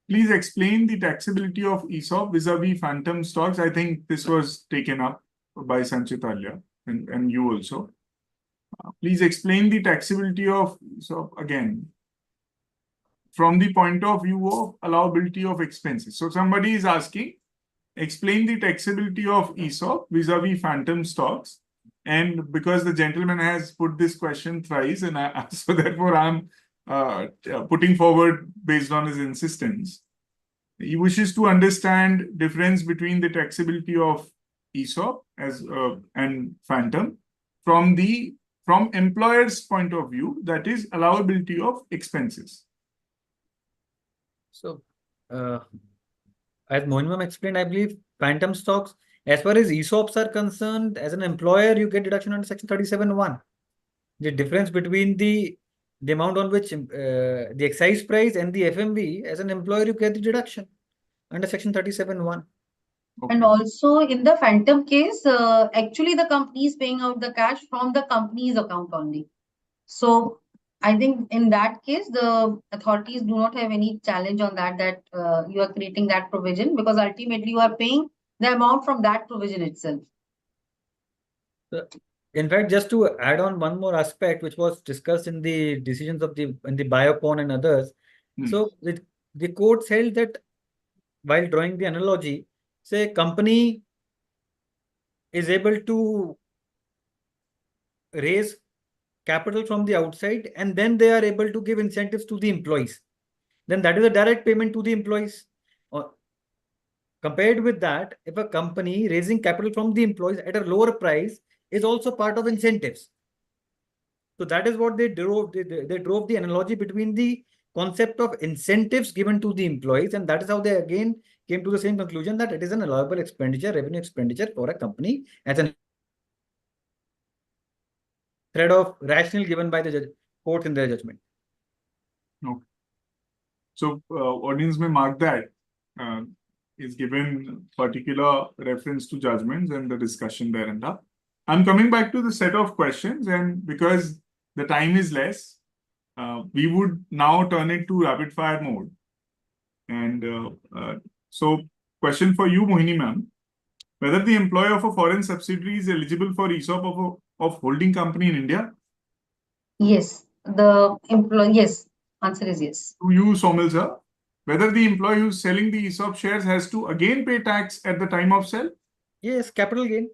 Please explain the taxability of ESOP vis-a-vis phantom stocks. I think this was taken up by Sanchit earlier and you also. Please explain the taxability of ESOP again from the point of view of allowability of expenses. So somebody is asking, explain the taxability of ESOP vis-a-vis phantom stocks. And because the gentleman has put this question thrice, and so therefore I'm putting forward based on his insistence. He wishes to understand difference between the taxability of ESOP as and phantom from employer's point of view, that is allowability of expenses. So, as Mohinam explained, I believe phantom stocks, as far as ESOPs are concerned, as an employer, you get deduction under Section 37(1). The difference between the amount on which the excise price and the FMV, as an employer, you get the deduction under Section 37(1). Okay. And also in the phantom case, actually the company is paying out the cash from the company's account only. So I think in that case, the authorities do not have any challenge on that you are creating that provision, because ultimately you are paying the amount from that provision itself. In fact, just to add on one more aspect, which was discussed in the decisions of the Biocon and others. So the courts held that while drawing the analogy, say company is able to raise capital from the outside and then they are able to give incentives to the employees. Then that is a direct payment to the employees. Compared with that, if a company raising capital from the employees at a lower price is also part of incentives. So that is what they drove. They drove the analogy between the concept of incentives given to the employees, and that is how they again came to the same conclusion that it is an allowable expenditure, revenue expenditure for a company as a thread of rationale given by the court in their judgment. Okay. So audience may mark that is given particular reference to judgments and the discussion there and up. I'm coming back to the set of questions, and because the time is less, we would now turn it to rapid fire mode. And so question for you, Mohini ma'am, whether the employee of a foreign subsidiary is eligible for ESOP of holding company in India? Yes, the employee, yes, answer is yes. To you, Somil sir, whether the employee who's selling the ESOP shares has to again pay tax at the time of sale? Yes, capital gain.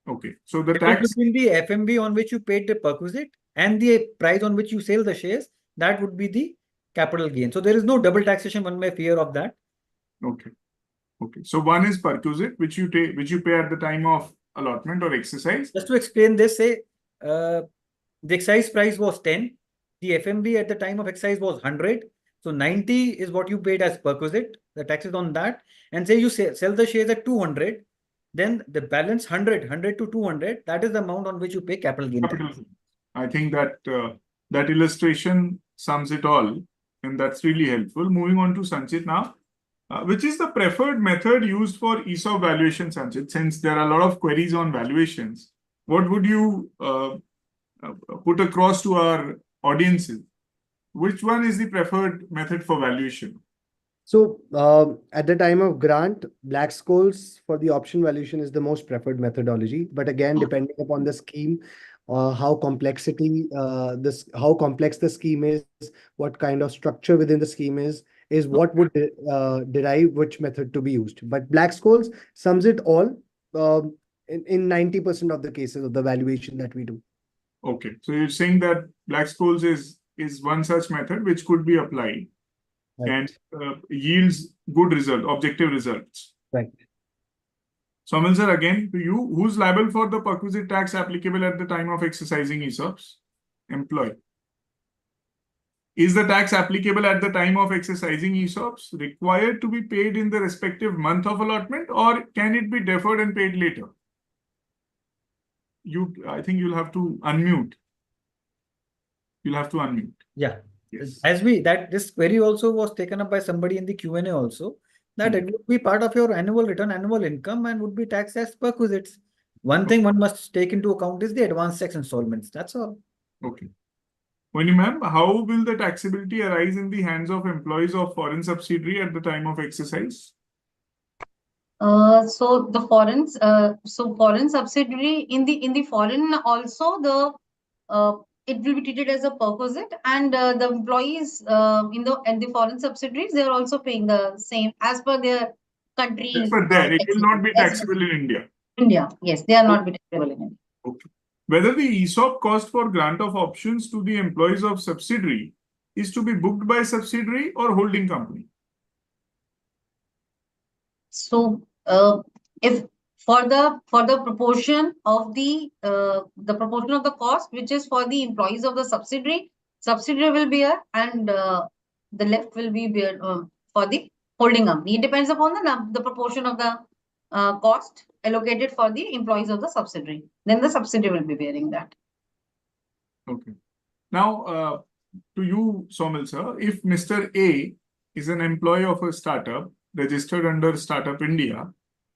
Okay, so the Difference tax between the FMV on which you paid the perquisite and the price on which you sell the shares, that would be the capital gain. So there is no double taxation, one may fear of that. Okay. Okay. So one is perquisite, which you pay at the time of allotment or exercise. Just to explain this, say the excise price was 10, the FMV at the time of excise was 100. So 90 is what you paid as perquisite, the taxes on that. And say you sell the shares at 200, then the balance 100 to 200, that is the amount on which you pay capital gain tax. I think that that illustration sums it all, and that's really helpful. Moving on to Sanchit now. Which is the preferred method used for ESOP valuation, Sanchit? Since there are a lot of queries on valuations, what would you put across to our audiences? Which one is the preferred method for valuation? So at the time of grant, Black-Scholes for the option valuation is the most preferred methodology. But again, depending upon the scheme, how complex the scheme is, what kind of structure within the scheme is what would derive which method to be used. But Black-Scholes sums it all. in 90% of the cases of the valuation that we do. Okay, so you're saying that Black-Scholes is one such method which could be applied and yields good result, objective results. Right. Somil sir, again to you, who's liable for the perquisite tax applicable at the time of exercising ESOPs? Employee. Is the tax applicable at the time of exercising ESOPs required to be paid in the respective month of allotment, or can it be deferred and paid later? I think you'll have to unmute. You'll have to unmute. Yeah. Yes. This query also was taken up by somebody in the Q&A also, that it would be part of your annual return, annual income, and would be taxed as perquisites. One thing one must take into account is the advance tax installments. That's all. Okay. Moini ma'am, how will the taxability arise in the hands of employees of foreign subsidiary at the time of exercise? So the foreign subsidiary in the foreign also it will be treated as a perquisite, and the employees in the foreign subsidiaries, they are also paying the same as per their country. But there it will not be taxable in India. India, yes, they are not be taxable in India. Okay. Whether the ESOP cost for grant of options to the employees of subsidiary is to be booked by subsidiary or holding company. So if for the proportion of the proportion of the cost which is for the employees of the subsidiary will bear, and the left will be bear for the holding company. It depends upon the proportion of the cost allocated for the employees of the subsidiary. Then the subsidiary will be bearing that. Okay. Now, to you, Somil sir, if Mr. A is an employee of a startup registered under Startup India,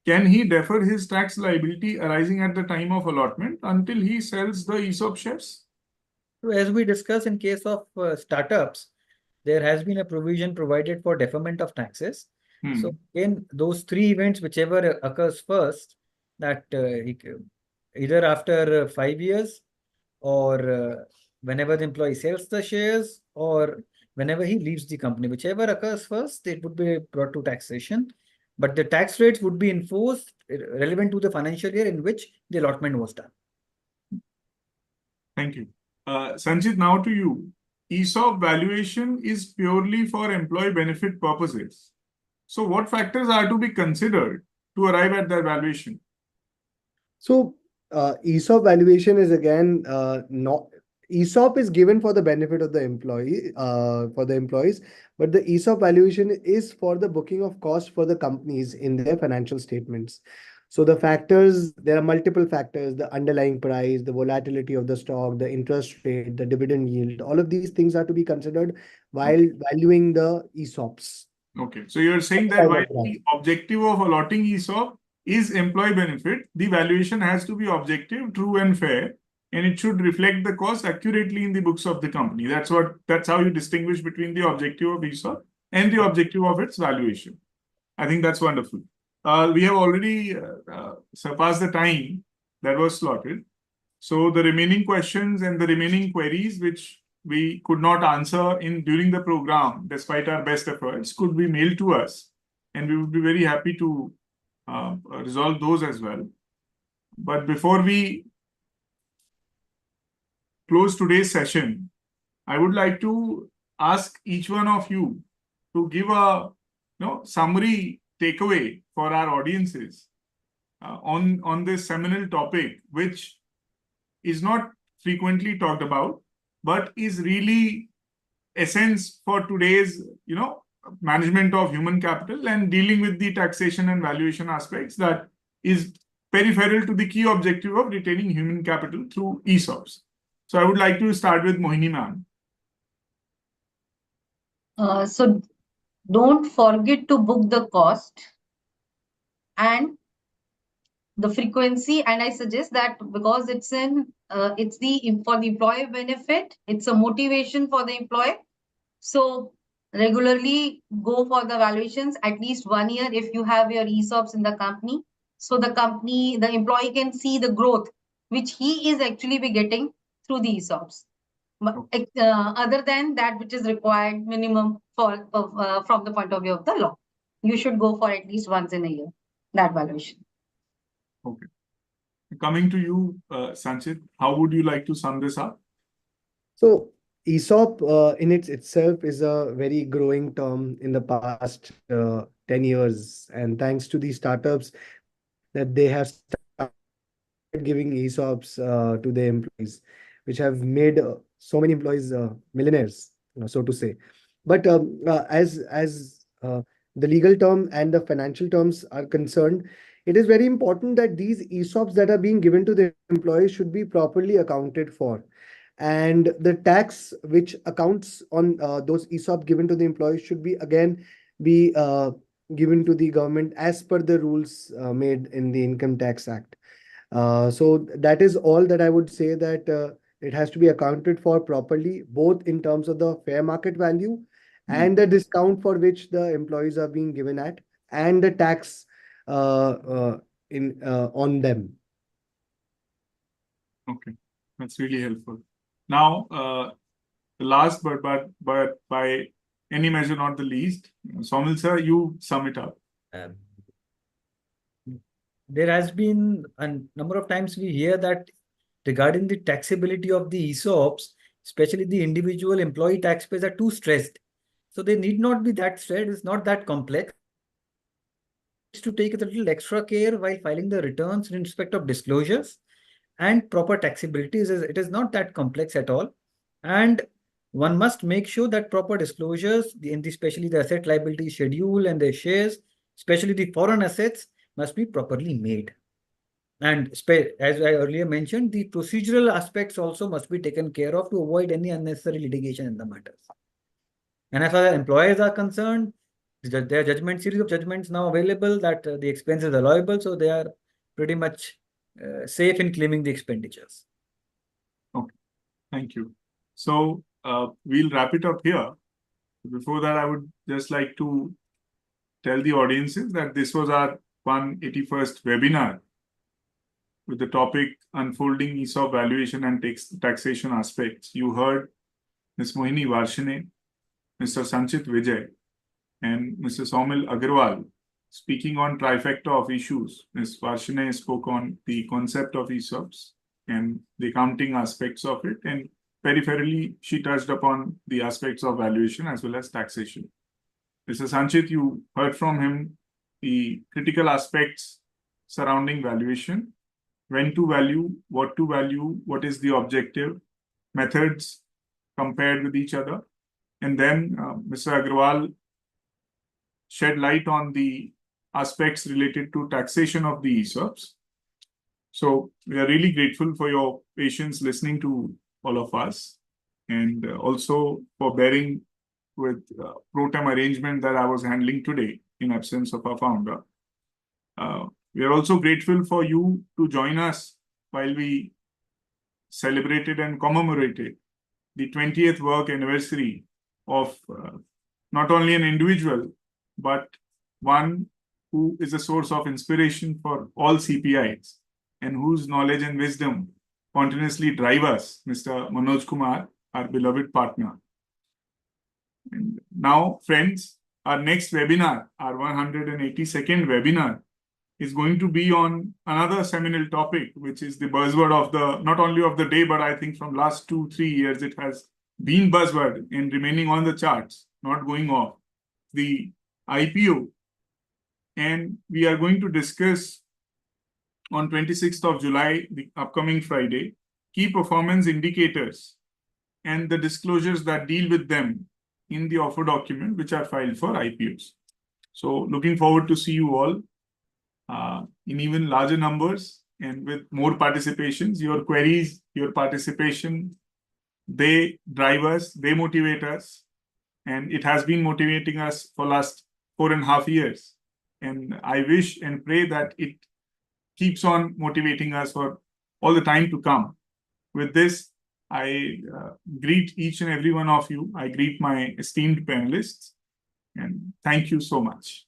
can he defer his tax liability arising at the time of allotment until he sells the ESOP shares? So as we discussed in case of startups, there has been a provision provided for deferment of taxes. So in those three events, whichever occurs first, that either after 5 years, or whenever the employee sells the shares, or whenever he leaves the company, whichever occurs first, it would be brought to taxation. But the tax rates would be enforced relevant to the financial year in which the allotment was done. Thank you. Sanjit, now to you. ESOP valuation is purely for employee benefit purposes. So what factors are to be considered to arrive at their valuation? So ESOP valuation is again ESOP is given for the benefit of the employees, but the ESOP valuation is for the booking of cost for the companies in their financial statements. So the factors, there are multiple factors: the underlying price, the volatility of the stock, the interest rate, the dividend yield. All of these things are to be considered while valuing the ESOPs. Okay, so you're saying that while the objective of allotting ESOP is employee benefit, the valuation has to be objective, true and fair, and it should reflect the cost accurately in the books of the company. That's how you distinguish between the objective of ESOP and the objective of its valuation. I think that's wonderful. We have already surpassed the time that was slotted. So the remaining questions and the remaining queries which we could not answer during the program, despite our best efforts, could be mailed to us, and we would be very happy to resolve those as well. But before we close today's session, I would like to ask each one of you to give a summary takeaway for our audiences on this seminal topic, which is not frequently talked about, but is really essence for today's management of human capital and dealing with the taxation and valuation aspects, that is peripheral to the key objective of retaining human capital through ESOPs. So I would like to start with Moini ma'am. So don't forget to book the cost and the frequency, and I suggest that because it's for the employee benefit, it's a motivation for the employee. So regularly go for the valuations at least 1 year if you have your ESOPs in the company. So the employee can see the growth which he is actually be getting through the ESOPs. Other than that which is required minimum from the point of view of the law, you should go for at least once in a year that valuation. Okay. Coming to you, Sanchit, how would you like to sum this up? So ESOP in itself is a very growing term in the past 10 years. And thanks to the startups that they have started giving ESOPs to their employees, which have made so many employees millionaires, so to say. But as the legal term and the financial terms are concerned, it is very important that these ESOPs that are being given to the employees should be properly accounted for. And the tax which accounts on those ESOP given to the employees should be again be given to the government as per the rules made in the Income Tax Act. So that is all that I would say, that it has to be accounted for properly, both in terms of the fair market value and the discount for which the employees are being given at, and the tax on them. Okay, that's really helpful. Now, the last but by any measure not the least, Somil sir, you sum it up. There has been a number of times we hear that regarding the taxability of the ESOPs, especially the individual employee taxpayers are too stressed. So they need not be that stressed. It's not that complex. It's to take a little extra care while filing the returns in respect of disclosures and proper taxability. It is not that complex at all. And one must make sure that proper disclosures, especially the asset liability schedule and the shares, especially the foreign assets, must be properly made. And as I earlier mentioned, the procedural aspects also must be taken care of to avoid any unnecessary litigation in the matters. And as far as employers are concerned, there are series of judgments now available that the expenses are allowable, so they are pretty much safe in claiming the expenditures. Okay, thank you. So we'll wrap it up here. Before that, I would just like to tell the audiences that this was our 181st webinar with the topic Unfolding ESOP Valuation and Taxation Aspects. You heard Ms. Mohini Varshine, Mr. Sanchit Vijay, and Mr. Somil Agarwal speaking on trifecta of issues. Ms. Varshine spoke on the concept of ESOPs and the accounting aspects of it, and peripherally, she touched upon the aspects of valuation as well as taxation. Mr. Sanchit, you heard from him the critical aspects surrounding valuation, when to value, what is the objective, methods compared with each other. And then Mr. Agarwal shed light on the aspects related to taxation of the ESOPs. So we are really grateful for your patience listening to all of us, and also for bearing with pro tem arrangement that I was handling today in absence of our founder. We are also grateful for you to join us while we celebrated and commemorated the 20th work anniversary of not only an individual, but one who is a source of inspiration for all CPIs and whose knowledge and wisdom continuously drive us, Mr. Manoj Kumar, our beloved partner. And now, friends, our next webinar, our 182nd webinar, is going to be on another seminal topic, which is the buzzword of the, not only of the day, but I think from last 2-3 years, it has been buzzword and remaining on the charts, not going off, the IPO. And we are going to discuss on 26th of July, the upcoming Friday, key performance indicators and the disclosures that deal with them in the offer document, which are filed for IPOs. So looking forward to see you all in even larger numbers and with more participations. Your queries, your participation, they drive us, they motivate us, and it has been motivating us for last 4.5 years. And I wish and pray that it keeps on motivating us for all the time to come. With this, I greet each and every one of you. I greet my esteemed panelists, and thank you so much.